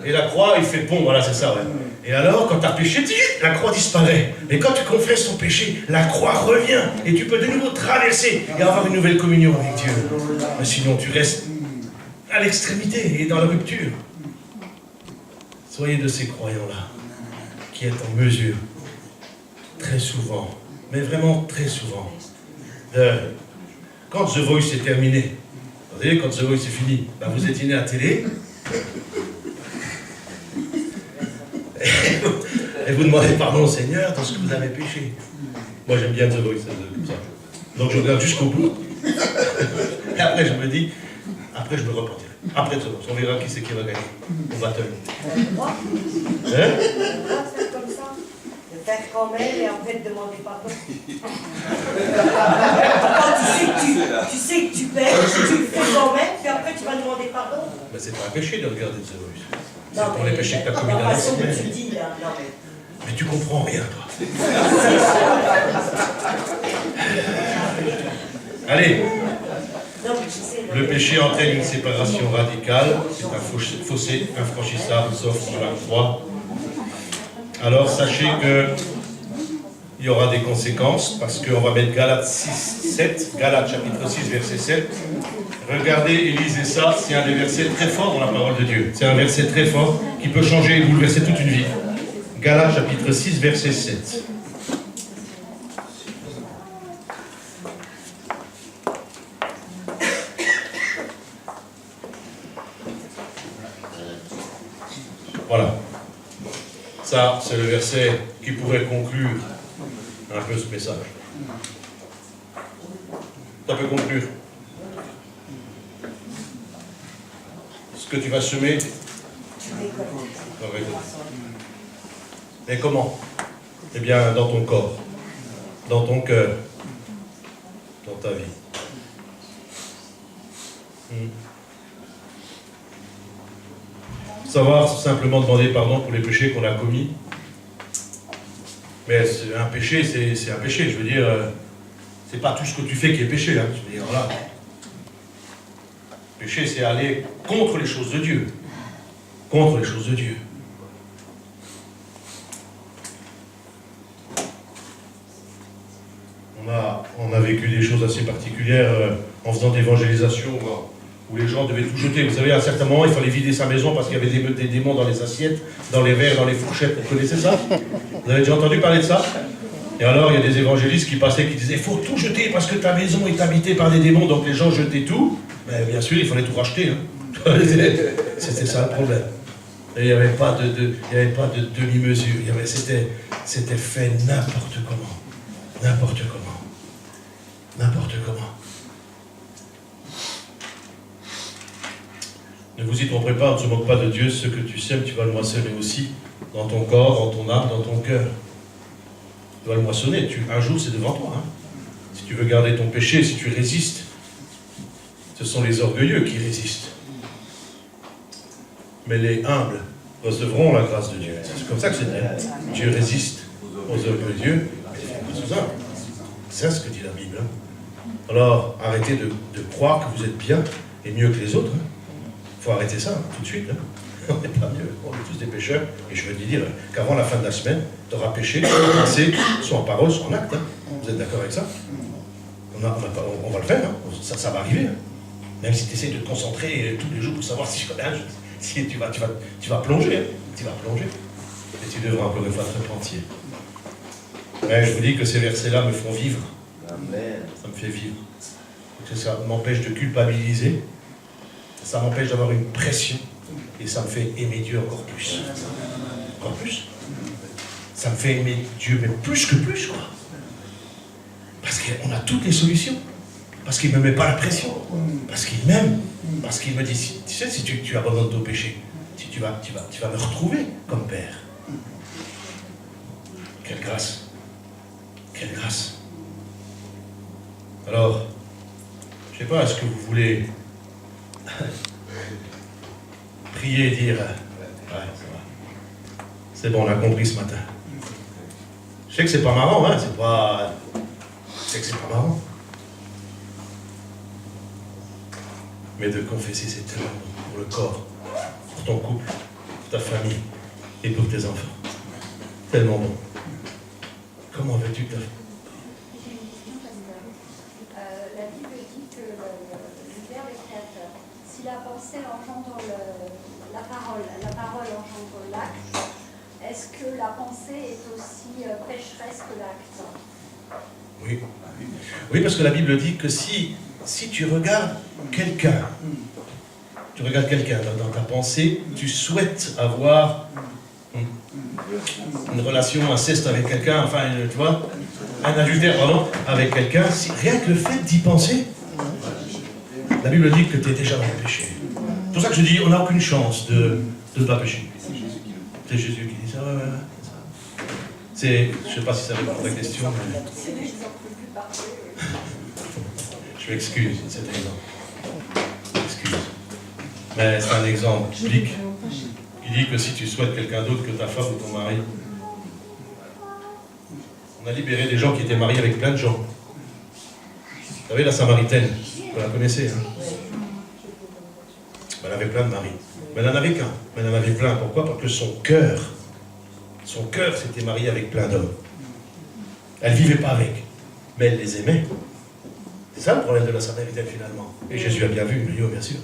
Et la croix, il fait pont. Voilà, c'est ça, ouais. Et alors, quand tu as péché, la croix disparaît. Mais quand tu confesses ton péché, la croix revient. Et tu peux de nouveau traverser et avoir une nouvelle communion avec Dieu. Mais sinon, tu restes à l'extrémité et dans la rupture. Soyez de ces croyants-là qui êtes en mesure, très souvent, mais vraiment très souvent, quand The Voice est terminé, vous voyez, quand The Voice est fini, ben vous éteignez la télé, et vous demandez pardon au Seigneur dans ce que vous avez péché. Moi j'aime bien The Voice, comme ça. Donc je regarde jusqu'au bout. Et après je me dis, après je me repentirai. Après The Voice, on verra qui c'est qui va gagner. On va te le faire comme ça. De faire comme elle et après de demander pardon. Quand tu sais que tu pêches, tu le fais quand même, puis après tu vas demander pardon. Mais c'est pas un péché de regarder The Voice. C'est Non, pour les péchés que tu as commis dans la la façon semaine. que tu dis là, non mais... Mais tu comprends rien, toi. Allez. Non, mais je sais, Le péché entraîne une séparation radicale. C'est un fossé infranchissable, sauf par la croix. Alors, sachez que il y aura des conséquences, parce qu'on va mettre Galates 6, 7, Galates chapitre 6, verset 7. Regardez et lisez ça, c'est un des versets très forts dans la parole de Dieu. C'est un verset très fort qui peut changer et bouleverser toute une vie. Galates chapitre 6, verset 7. Voilà. Ça, c'est le verset qui pourrait conclure un peu ce message. Ça peut conclure. Ce que tu vas semer, tu vas récolter. Et comment? Eh bien, dans ton corps, dans ton cœur, dans ta vie. Savoir simplement demander pardon pour les péchés qu'on a commis. Mais un péché, c'est un péché. Je veux dire, c'est pas tout ce que tu fais qui est péché. Hein. Je veux dire, voilà. Péché, c'est aller contre les choses de Dieu. Contre les choses de Dieu. On a vécu des choses assez particulières en faisant d'évangélisation où les gens devaient tout jeter. Vous savez, à un certain moment, il fallait vider sa maison parce qu'il y avait des démons dans les assiettes, dans les verres, dans les fourchettes. Vous connaissez ça? Vous avez déjà entendu parler de ça? Et alors, il y a des évangélistes qui passaient, qui disaient « il faut tout jeter parce que ta maison est habitée par des démons ». Donc les gens jetaient tout. Mais bien sûr, il fallait tout racheter. Hein. C'était ça le problème. Et il n'y avait pas de demi-mesure. C'était fait n'importe comment. N'importe comment. N'importe comment. Ne vous y trompez pas, on ne se moque pas de Dieu. Ce que tu sèmes, tu vas le moissonner aussi. Dans ton corps, dans ton âme, dans ton cœur. Tu vas le moissonner. Un jour, c'est devant toi. Hein. Si tu veux garder ton péché, si tu résistes, ce sont les orgueilleux qui résistent. Mais les humbles recevront la grâce de Dieu. C'est comme ça que c'est dit. Dieu résiste aux orgueilleux. C'est ça ce que dit la Bible. Alors, arrêtez de croire que vous êtes bien et mieux que les autres. Il faut arrêter ça tout de suite. On n'est pas mieux, on est tous des pécheurs. Et je veux te dire qu'avant la fin de la semaine, tu auras péché, soit en parole, soit en acte. Vous êtes d'accord avec ça? On va le faire, ça va arriver. Même si tu essaies de te concentrer tous les jours pour savoir si tu vas plonger. Tu vas plonger. Et tu devras encore une fois te repentir. Mais je vous dis que ces versets-là me font vivre. Amen. Ça me fait vivre. Ça m'empêche de culpabiliser. Ça m'empêche d'avoir une pression. Et ça me fait aimer Dieu encore plus. Encore plus. Ça me fait aimer Dieu, mais plus que plus, quoi. Parce qu'on a toutes les solutions. Parce qu'il ne me met pas la pression. Parce qu'il m'aime. Parce qu'il me dit, tu sais, si tu abandonnes ton péché, tu vas me retrouver comme Père. Quelle grâce. Quelle grâce. Alors, je ne sais pas, est-ce que vous voulez prier et dire, ouais, ça va. C'est bon, on a compris ce matin. Je sais que c'est pas marrant, hein, je sais que c'est pas marrant. Mais de confesser, c'est tellement bon pour le corps, pour ton couple, pour ta famille et pour tes enfants. Tellement bon. Comment veux-tu que... J'ai une question parce que la Bible dit que le Verbe est créateur. Si la pensée engendre la parole engendre l'acte, est-ce que la pensée est aussi pécheresse que l'acte? Oui. Oui, parce que la Bible dit que si tu regardes quelqu'un, dans ta pensée, tu souhaites avoir une relation inceste avec quelqu'un, enfin, tu vois, un adultère, pardon, avec quelqu'un, rien que le fait d'y penser, la Bible dit que tu es déjà dans le péché. C'est pour ça que je dis, on n'a aucune chance de ne pas pécher. C'est Jésus qui dit ça, ouais, c'est, je ne sais pas si ça répond à ta question, mais... C'est l'exemple le plus parfait. Je m'excuse, c'est un exemple. Excuse. Mais c'est un exemple biblique qui dit que si tu souhaites quelqu'un d'autre que ta femme ou ton mari, on a libéré des gens qui étaient mariés avec plein de gens. Vous savez, la Samaritaine, vous la connaissez, hein? Elle avait plein de maris. Mais elle n'en avait qu'un. Mais elle en avait plein. Pourquoi? Parce que son cœur s'était marié avec plein d'hommes. Elle ne vivait pas avec, mais elle les aimait. C'est ça le problème de la Samaritaine finalement. Et Jésus a bien vu, mais bien sûr.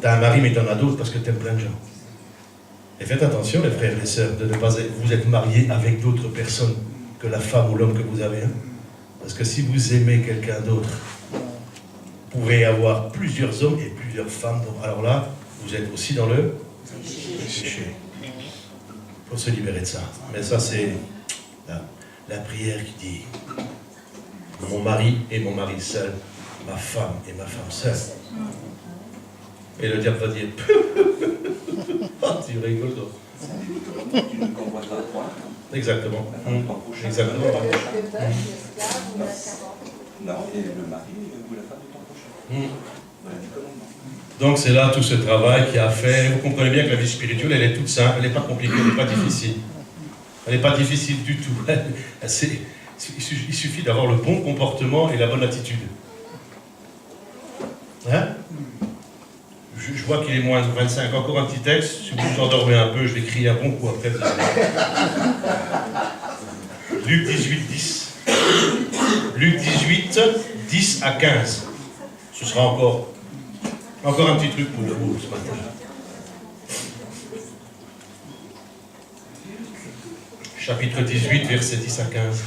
T'as un mari, mais t'en as d'autres parce que t'aimes plein de gens. Et faites attention, les frères et les sœurs, de ne pas vous être mariés avec d'autres personnes que la femme ou l'homme que vous avez. Hein. Parce que si vous aimez quelqu'un d'autre, vous pouvez avoir plusieurs hommes et plusieurs femmes. Alors là, vous êtes aussi dans le péché. Il faut se libérer de ça. Mais ça, c'est la prière qui dit mon mari et mon mari seul, ma femme et ma femme seule. Et le diable va dire oh, tu rigoles donc. Tu ne convoiteras point. Exactement. Exactement. Non, et le mari ou la femme de ton prochain. Donc c'est là tout ce travail qu'il y a à faire. Vous comprenez bien que la vie spirituelle, elle est toute simple, elle n'est pas compliquée, elle n'est pas difficile. Elle n'est pas difficile du tout. Il suffit d'avoir le bon comportement et la bonne attitude. Hein? Je vois qu'il est moins de 25. Encore un petit texte. Si vous vous endormez un peu, je vais crier un bon coup après. Luc 18, 10. Luc 18, 10 à 15. Ce sera encore un petit truc pour vous ce matin. Chapitre 18, versets 10 à 15.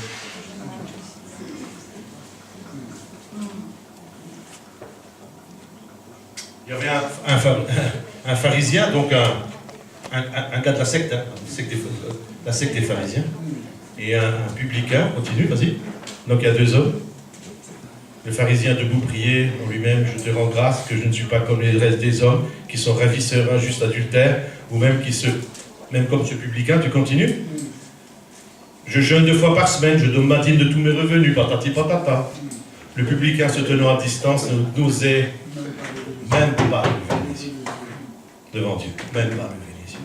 Il y avait un pharisien, donc un gars de la secte, hein, la secte des pharisiens, et un publicain, continue, vas-y. Donc il y a deux hommes. Le pharisien debout priait en lui-même, je te rends grâce que je ne suis pas comme les restes des hommes, qui sont ravisseurs, injustes, adultères, ou même même comme ce publicain, tu continues. Je jeûne 2 fois par semaine, je donne ma dîme de tous mes revenus, patati patata. Le publicain se tenant à distance n'osait même pas lever les yeux devant Dieu, même pas lever les yeux.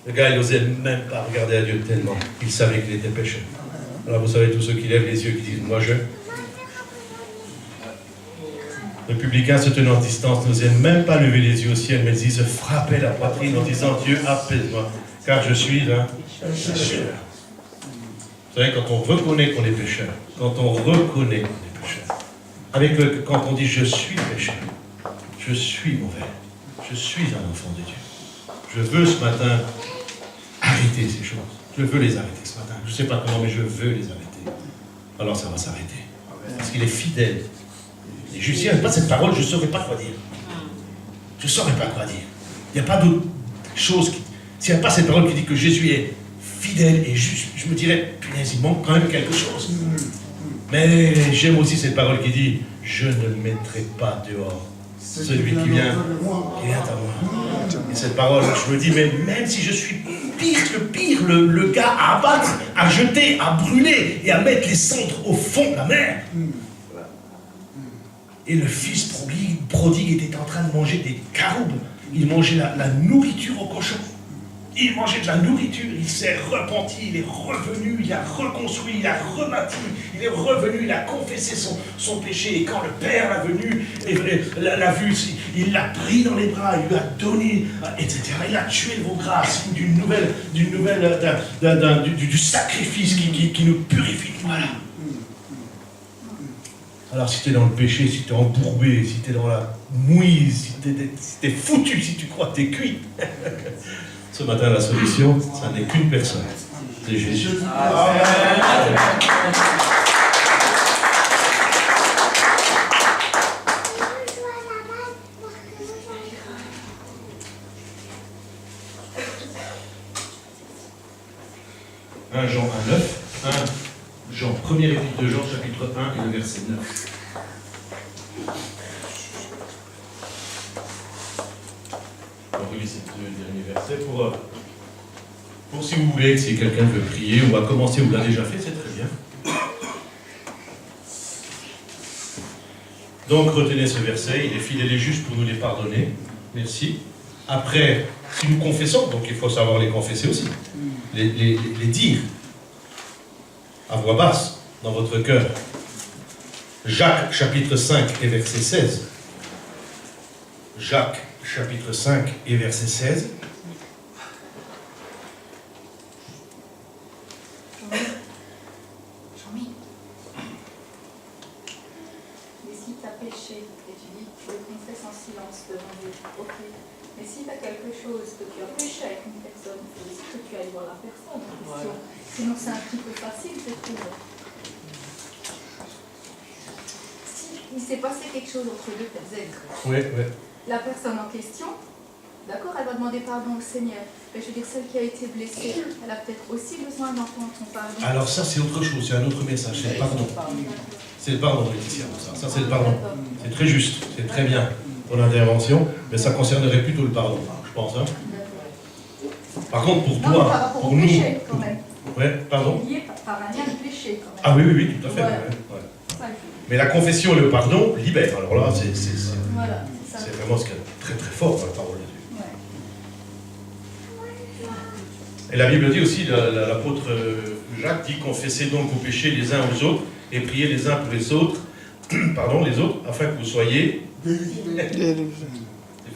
Le gars, il n'osait même pas regarder à Dieu tellement il savait qu'il était pécheur. Alors vous savez, tous ceux qui lèvent les yeux, qui disent, moi je... Le publicain se tenant en distance n'osait même pas lever les yeux au ciel, mais il se frappait la poitrine en disant, Dieu, apaise-moi, car je suis un pécheur. Vous savez, quand on reconnaît qu'on est pécheur, quand on reconnaît qu'on est pécheur, quand on dit, je suis pécheur, je suis mauvais, je suis un enfant de Dieu. Je veux ce matin arrêter ces choses. Je veux les arrêter ce matin. Je ne sais pas comment, mais je veux les arrêter. Alors ça va s'arrêter. Parce qu'il est fidèle. Et juste, s'il n'y avait pas cette parole, je ne saurais pas quoi dire. Je ne saurais pas quoi dire. Il n'y a pas d'autre chose qui... S'il n'y a pas cette parole qui dit que Jésus est fidèle et juste, je me dirais, punaise, il manque quand même quelque chose. Mais j'aime aussi cette parole qui dit, je ne mettrai pas dehors celui qui vient à moi. Et cette parole, je me dis, mais même si je suis pire que pire, le gars à abattre, à jeter, à brûler et à mettre les cendres au fond de la mer. Et le fils prodigue était en train de manger des caroubes. Il mangeait la nourriture au cochon. Il mangeait de la nourriture, il s'est repenti, il est revenu, il a reconstruit, il a rebâti, il est revenu, il a confessé son péché. Et quand le Père l'a venu, l'a vu, il l'a pris dans les bras, il lui a donné, etc. Il a tué vos grâces, du sacrifice qui nous purifie. Voilà. Alors si tu es dans le péché, si tu es embourbé, si tu es dans la mouise, si tu es foutu, si tu crois que tu es cuit, ce matin la solution, ça n'est qu'une personne, c'est Jésus. Amen. 1 Jean 1,9, 1 Jean, première épître de Jean, chapitre 1 et le verset 9. On relit ces deux derniers versets pour si vous voulez, si quelqu'un veut prier, on va commencer, vous l'avez déjà fait, c'est très bien. Donc retenez ce verset, il est fidèle et juste pour nous les pardonner. Merci. Après, si nous confessons, donc il faut savoir les confesser aussi, les dire à voix basse dans votre cœur. Jacques chapitre 5 et verset 16. Jacques chapitre 5 et verset 16. Mais si tu as péché et tu dis que tu le confesses en silence devant Dieu, ok. Mais si tu as quelque chose que tu as péché avec une personne, il faut aussi que tu ailles voir la personne en question. Sinon c'est un petit peu facile, je trouve. Si il s'est passé quelque chose entre deux personnes, la personne en question, d'accord, elle va demander pardon au Seigneur. Mais je veux dire, celle qui a été blessée, elle a peut-être aussi besoin d'entendre ton pardon. Alors ça c'est autre chose, c'est un autre message, c'est le pardon. C'est le pardon, Laetitia, ça c'est le pardon. C'est très juste, c'est très bien pour l'intervention, mais ça concernerait plutôt le pardon, je pense. Hein. Par contre, pour toi, par rapport pour au nous... péché, quand même. Ouais, pardon. Lié par un lien de péché, quand même. Ah oui, tout à fait. Voilà. Ouais. Mais la confession et le pardon libèrent. Alors là, Voilà, c'est vraiment ce qui est très très fort dans la parole de Dieu. Ouais. Et la Bible dit aussi, l'apôtre Jacques dit, confessez donc vos péchés les uns aux autres et priez les uns pour les autres, pardon, les autres, afin que vous soyez... C'est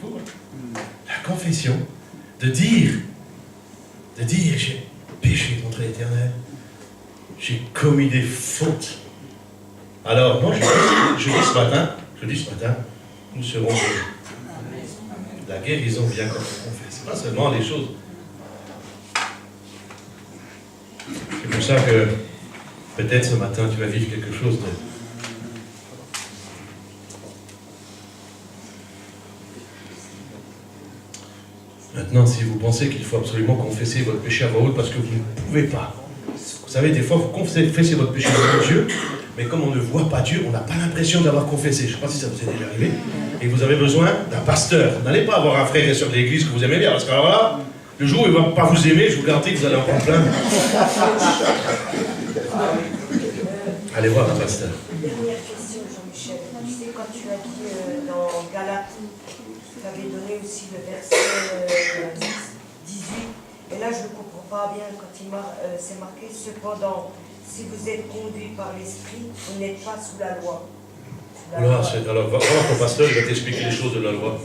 fou, hein? La confession, de dire, j'ai péché contre l'Éternel, j'ai commis des fautes. Alors, moi, je dis ce matin, nous serons guéris. La guérison vient quand on confesse, pas seulement les choses. C'est pour ça que, peut-être ce matin, tu vas vivre quelque chose de... Maintenant, si vous pensez qu'il faut absolument confesser votre péché à voix haute parce que vous ne pouvez pas. Vous savez, des fois, vous confessez votre péché devant Dieu, mais comme on ne voit pas Dieu, on n'a pas l'impression d'avoir confessé. Je ne sais pas si ça vous est déjà arrivé. Et vous avez besoin d'un pasteur. Vous n'allez pas avoir un frère et sœur de l'église que vous aimez bien, parce que alors là, le jour où il ne va pas vous aimer, je vous garantis que vous allez en prendre plein. Allez voir un pasteur. Dernière question, Jean-Michel. Tu sais, quand tu as dit dans Galates, tu avais donné aussi le verset 18, Et là, je ne comprends pas bien quand c'est marqué, cependant, si vous êtes conduit par l'esprit, vous n'êtes pas sous la loi. Voilà, alors, va voir ton pasteur, il va t'expliquer les choses de la loi.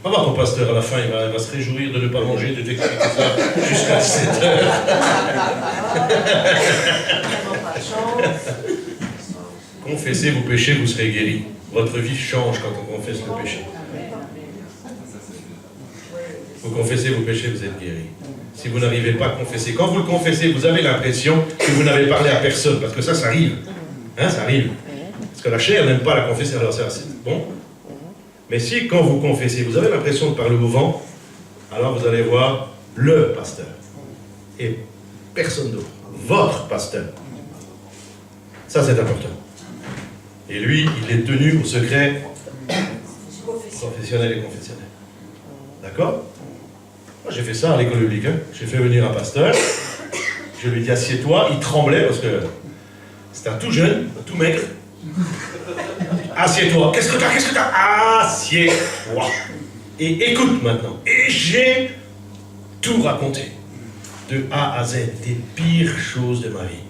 Va voir ton pasteur, à la fin, il va se réjouir de ne pas manger, de t'expliquer ça jusqu'à 7 heures. Pas de chance. Confessez vos péchés, vous serez guéris. Votre vie change quand on confesse le péché. Vous confessez vos péchés, vous êtes guéris. Si vous n'arrivez pas à confesser, quand vous le confessez, vous avez l'impression que vous n'avez parlé à personne, parce que ça arrive. Hein, ça arrive. Parce que la chair n'aime pas la confesser, alors c'est bon. Mais si, quand vous confessez, vous avez l'impression de parler au vent, alors vous allez voir le pasteur. Et personne d'autre. Votre pasteur. Ça, c'est important. Et lui, il est tenu au secret professionnel et confessionnel. D'accord? Moi, j'ai fait ça à l'école biblique. Hein. J'ai fait venir un pasteur. Je lui ai dit, assieds-toi. Il tremblait parce que c'était un tout jeune, un tout maigre. Assieds-toi. Qu'est-ce que t'as? Assieds-toi. Et écoute maintenant. Et j'ai tout raconté. De A à Z. Des pires choses de ma vie.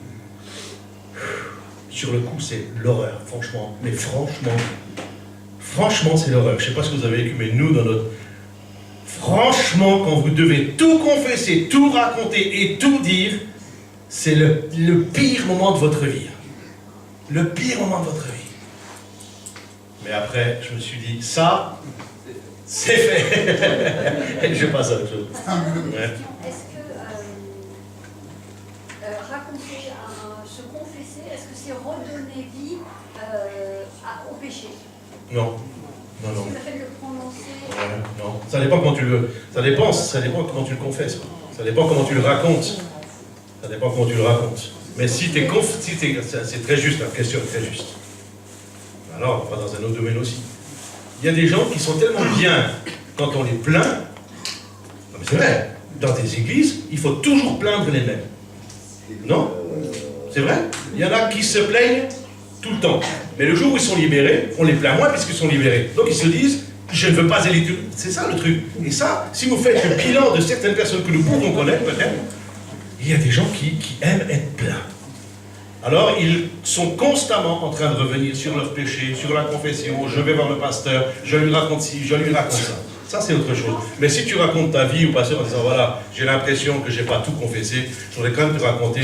Sur le coup, c'est l'horreur, franchement. Mais franchement, c'est l'horreur. Je ne sais pas ce que vous avez vécu, mais nous, dans notre... Franchement, quand vous devez tout confesser, tout raconter et tout dire, c'est le pire moment de votre vie. Le pire moment de votre vie. Mais après, je me suis dit, ça, c'est fait. Et je passe à autre chose. Ouais. Est-ce que raconter, se confesser, est-ce que c'est redonner vie au péché? Non. Non. Est-ce que le fait de le prononcer... Ouais, non. Ça dépend comment tu le... Ça dépend comment tu le confesses. Ça dépend comment tu le racontes. Mais si tu es c'est très juste, la question est très juste. Alors, on va dans un autre domaine aussi. Il y a des gens qui sont tellement bien quand on les plaint. Non, mais c'est vrai. Dans des églises, il faut toujours plaindre les mêmes. Non? C'est vrai? Il y en a qui se plaignent tout le temps. Mais le jour où ils sont libérés, on les plaint moins puisqu'ils sont libérés. Donc ils se disent, je ne veux pas aller... C'est ça le truc. Et ça, si vous faites le bilan de certaines personnes que nous pouvons connaître, peut-être, il y a des gens qui aiment être plaints. Alors, ils sont constamment en train de revenir sur leurs péchés, sur la confession, je vais voir le pasteur, je lui raconte ci, je lui raconte ça. Ça, c'est autre chose. Mais si tu racontes ta vie au pasteur en disant, voilà, j'ai l'impression que je n'ai pas tout confessé, je voudrais quand même te raconter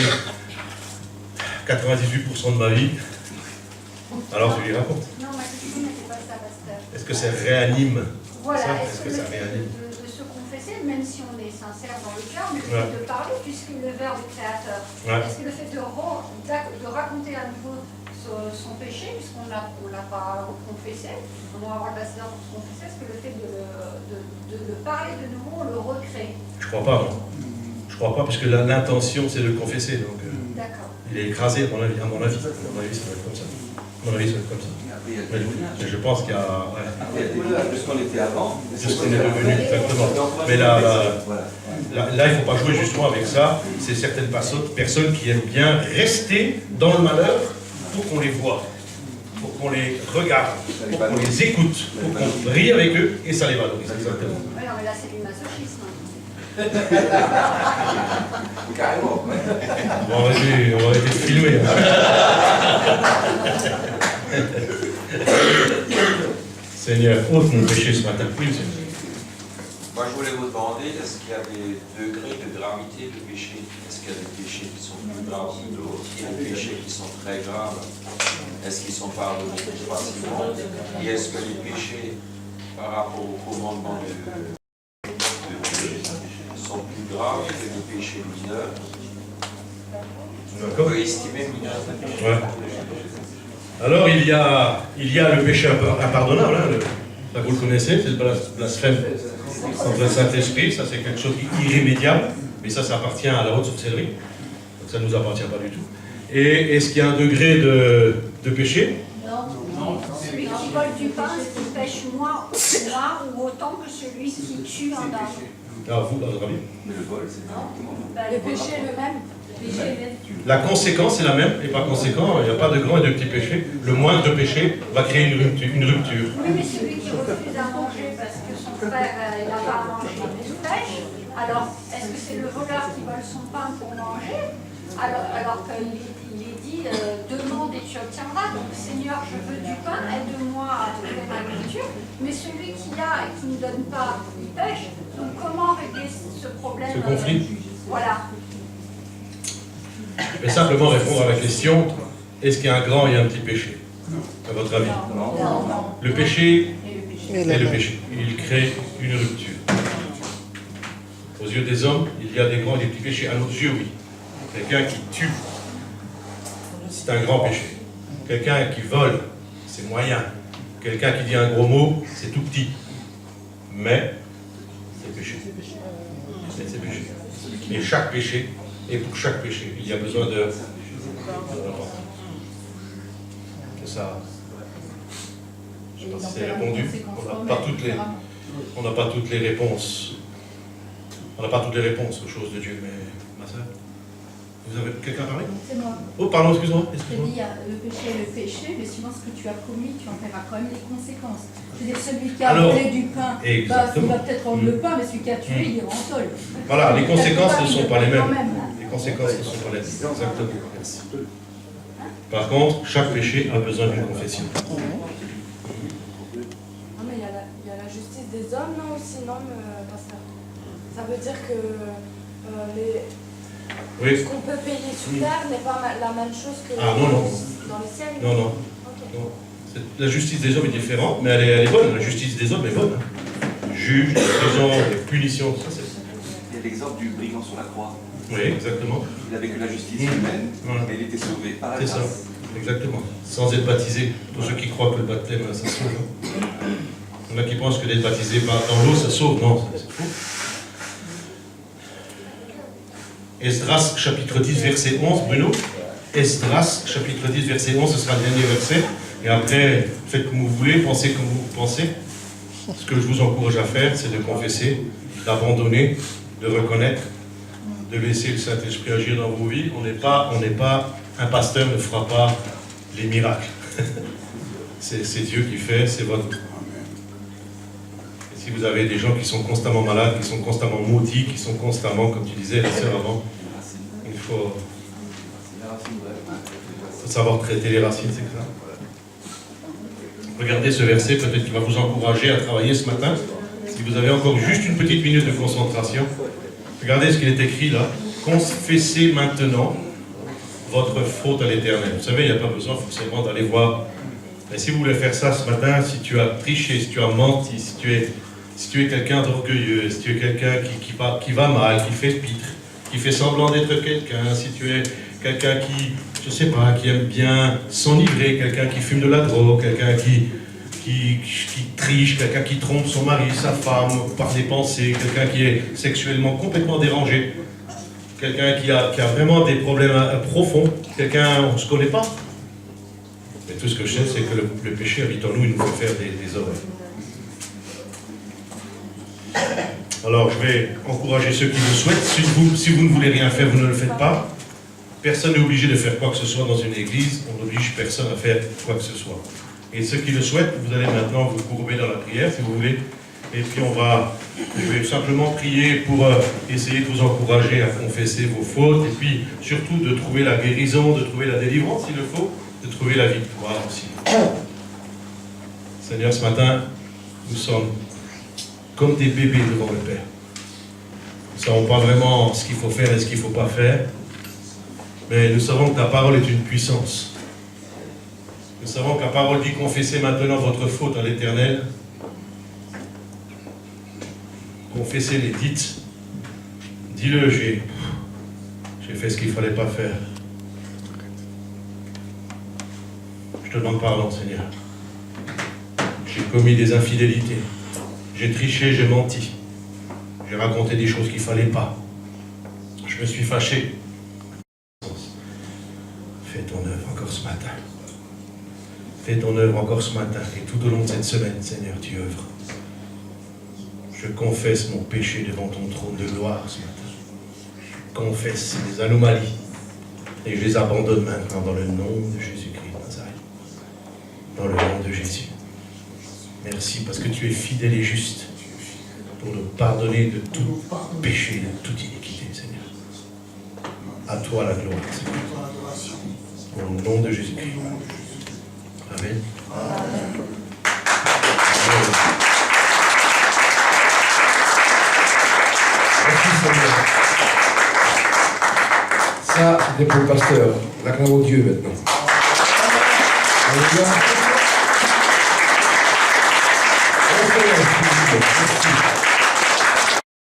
98% de ma vie, alors tu lui racontes. Non, ma question n'était pas ça, pasteur. Est-ce que ça réanime? Voilà, Est-ce que ça réanime? de se confesser, même si on est sincère dans le cœur, mais le Ouais. fait de parler, puisque le verbe est créateur. Ouais. Est-ce que le fait de raconter à nouveau son péché, puisqu'on l'a pas confessé, on doit avoir le pasteur pour se confesser, est-ce que le fait de le parler de nouveau, on le recrée? Je crois pas, non. Je crois pas, puisque l'intention, c'est de le confesser. Donc, D'accord. il est écrasé, à mon avis. À mon avis, ça doit être comme ça. À mon avis, ça doit être comme ça. Mais je pense qu'il y a... Ouais. Il y a des nuages de ce qu'on était avant. C'est ce qu'on est devenu, exactement. Mais là, il ne faut pas jouer justement avec ça. C'est certaines personnes qui aiment bien rester dans le malheur pour qu'on les voit, pour qu'on les regarde, pour qu'on les écoute, pour qu'on rie avec eux, et ça les valorise. Exactement. Oui, non, mais là, c'est du masochisme. Carrément. On va arrêter de filmer. Seigneur, ôte mon péché ce matin. Oui, Seigneur. Moi, je voulais vous demander, est-ce qu'il y a des degrés de gravité de péché? Est-ce qu'il y a des péchés qui sont plus graves que d'autres? Il y a des péchés qui sont très graves. Est-ce qu'ils sont pardonnés plus facilement? Et est-ce que les péchés, par rapport au commandement de Dieu, sont plus graves que les péchés mineurs? On peut estimer mineurs. Ouais. Alors, il y a le péché impardonnable. Hein, ça, vous le connaissez, c'est le blasphème contre le Saint-Esprit. Ça, c'est quelque chose d'irrémédiable. Mais ça appartient à la haute sorcellerie. Donc, ça ne nous appartient pas du tout. Et est-ce qu'il y a un degré de péché? Non. Celui qui vole du pain, est-ce qu'il pêche moins ou autant que celui qui tue un dard? Ah, vous, à votre avis? Mais le vol, c'est Le péché est le même. La conséquence est la même, et par conséquent, il n'y a pas de grand et de petit péché. Le moindre de péché va créer une rupture. Oui, mais celui qui refuse à manger parce que son frère n'a pas à manger, il pêche. Alors, est-ce que c'est le voleur qui vole son pain pour manger, alors qu'il est dit demande et tu obtiendras. Donc Seigneur, je veux du pain, aide-moi à trouver ma nourriture. Mais celui qui a et qui ne donne pas, il pêche. Donc comment régler ce problème? Ce conflit. Voilà. Je vais simplement répondre à la question, est-ce qu'il y a un grand et un petit péché? À votre avis? Non. Le péché est le péché. Il crée une rupture. Aux yeux des hommes, il y a des grands et des petits péchés. À nos yeux, oui. Quelqu'un qui tue, c'est un grand péché. Quelqu'un qui vole, c'est moyen. Quelqu'un qui dit un gros mot, c'est tout petit. Mais, c'est péché. C'est péché. Et chaque péché, et pour chaque péché, il y a besoin de... C'est ça. Je ne sais pas si c'est répondu. On n'a pas toutes les réponses. On n'a pas toutes les réponses aux choses de Dieu, mais ma soeur, vous avez quelqu'un parlé? C'est moi. Oh, pardon, excuse-moi. Je te dis, le péché est le péché, mais suivant ce que tu as commis, tu en paieras quand même les conséquences. Je veux dire, celui qui a volé du pain, il va peut-être rendre le pain, mais celui qui a tué, il ira en tôle. Voilà, les conséquences ne sont pas les mêmes. Même. Les conséquences ne sont pas les mêmes. Exactement. Merci. Par contre, chaque péché a besoin d'une confession. Non, mais il y a la justice des hommes, non, aussi, non, pasteur. Ça veut dire que ce qu'on peut payer sous terre n'est pas la même chose que non. dans le ciel. Non. Okay. Non. La justice des hommes est différente, mais elle est bonne. La justice des hommes est bonne. Juge, prison, punition, tout ça, c'est... Il y a l'exemple du brigand sur la croix. Oui, exactement. Il a vécu la justice humaine, mais il était sauvé par la C'est grâce. ça, exactement. Sans être baptisé. Pour ceux qui croient que le baptême, ça sauve. Il y en a qui pensent que d'être baptisé dans l'eau, ça sauve. Non, c'est faux. Esdras, chapitre 10, verset 11, Bruno. Esdras, chapitre 10, verset 11, ce sera le dernier verset. Et après, faites comme vous voulez, pensez comme vous pensez. Ce que je vous encourage à faire, c'est de confesser, d'abandonner, de reconnaître, de laisser le Saint-Esprit agir dans vos vies. On n'est pas, un pasteur ne fera pas les miracles. C'est Dieu qui fait, c'est votre... Et si vous avez des gens qui sont constamment malades, qui sont constamment maudits, qui sont constamment, comme tu disais, les sœurs avant, il faut savoir traiter les racines, c'est ça. Regardez ce verset, peut-être qu'il va vous encourager à travailler ce matin. Si vous avez encore juste une petite minute de concentration, regardez ce qu'il est écrit là. Confessez maintenant votre faute à l'Éternel. Vous savez, il n'y a pas besoin forcément d'aller voir. Mais si vous voulez faire ça ce matin, si tu as triché, si tu as menti, si tu es quelqu'un d'orgueilleux, si tu es quelqu'un qui va mal, qui fait pitre, qui fait semblant d'être quelqu'un, si tu es quelqu'un qui, je ne sais pas, qui aime bien s'enivrer, quelqu'un qui fume de la drogue, quelqu'un qui triche, quelqu'un qui trompe son mari, sa femme par des pensées, quelqu'un qui est sexuellement complètement dérangé, quelqu'un qui a vraiment des problèmes profonds, quelqu'un, on ne se connaît pas. Mais tout ce que je sais, c'est que le péché habite en nous, il nous fait faire des horreurs. Alors, je vais encourager ceux qui le souhaitent. Si vous ne voulez rien faire, vous ne le faites pas. Personne n'est obligé de faire quoi que ce soit dans une église. On n'oblige personne à faire quoi que ce soit. Et ceux qui le souhaitent, vous allez maintenant vous courber dans la prière, si vous voulez. Et puis je vais simplement prier pour essayer de vous encourager à confesser vos fautes. Et puis, surtout, de trouver la guérison, de trouver la délivrance, s'il le faut, de trouver la victoire aussi. Seigneur, ce matin, nous sommes comme des bébés devant le Père. Nous ne savons pas vraiment ce qu'il faut faire et ce qu'il ne faut pas faire. Mais nous savons que ta parole est une puissance. Nous savons que la parole dit confessez maintenant votre faute à l'Éternel. Confessez-les, dites. Dis-le, j'ai fait ce qu'il ne fallait pas faire. Je te demande pardon, Seigneur. J'ai commis des infidélités. J'ai triché, j'ai menti. J'ai raconté des choses qu'il ne fallait pas. Je me suis fâché. Fais ton œuvre encore ce matin. Fais ton œuvre encore ce matin. Et tout au long de cette semaine, Seigneur, tu œuvres. Je confesse mon péché devant ton trône de gloire ce matin. Je confesse les anomalies. Et je les abandonne maintenant dans le nom de Jésus-Christ de Nazareth. Dans le nom de Jésus. Merci parce que tu es fidèle et juste. pour nous pardonner de tout péché, de toute iniquité, Seigneur. À toi la gloire, Seigneur. Au nom de Jésus-Christ. Amen. Amen. Merci, Seigneur. Ça, c'était pour le pasteur. L'acclamons Dieu maintenant. Alléluia.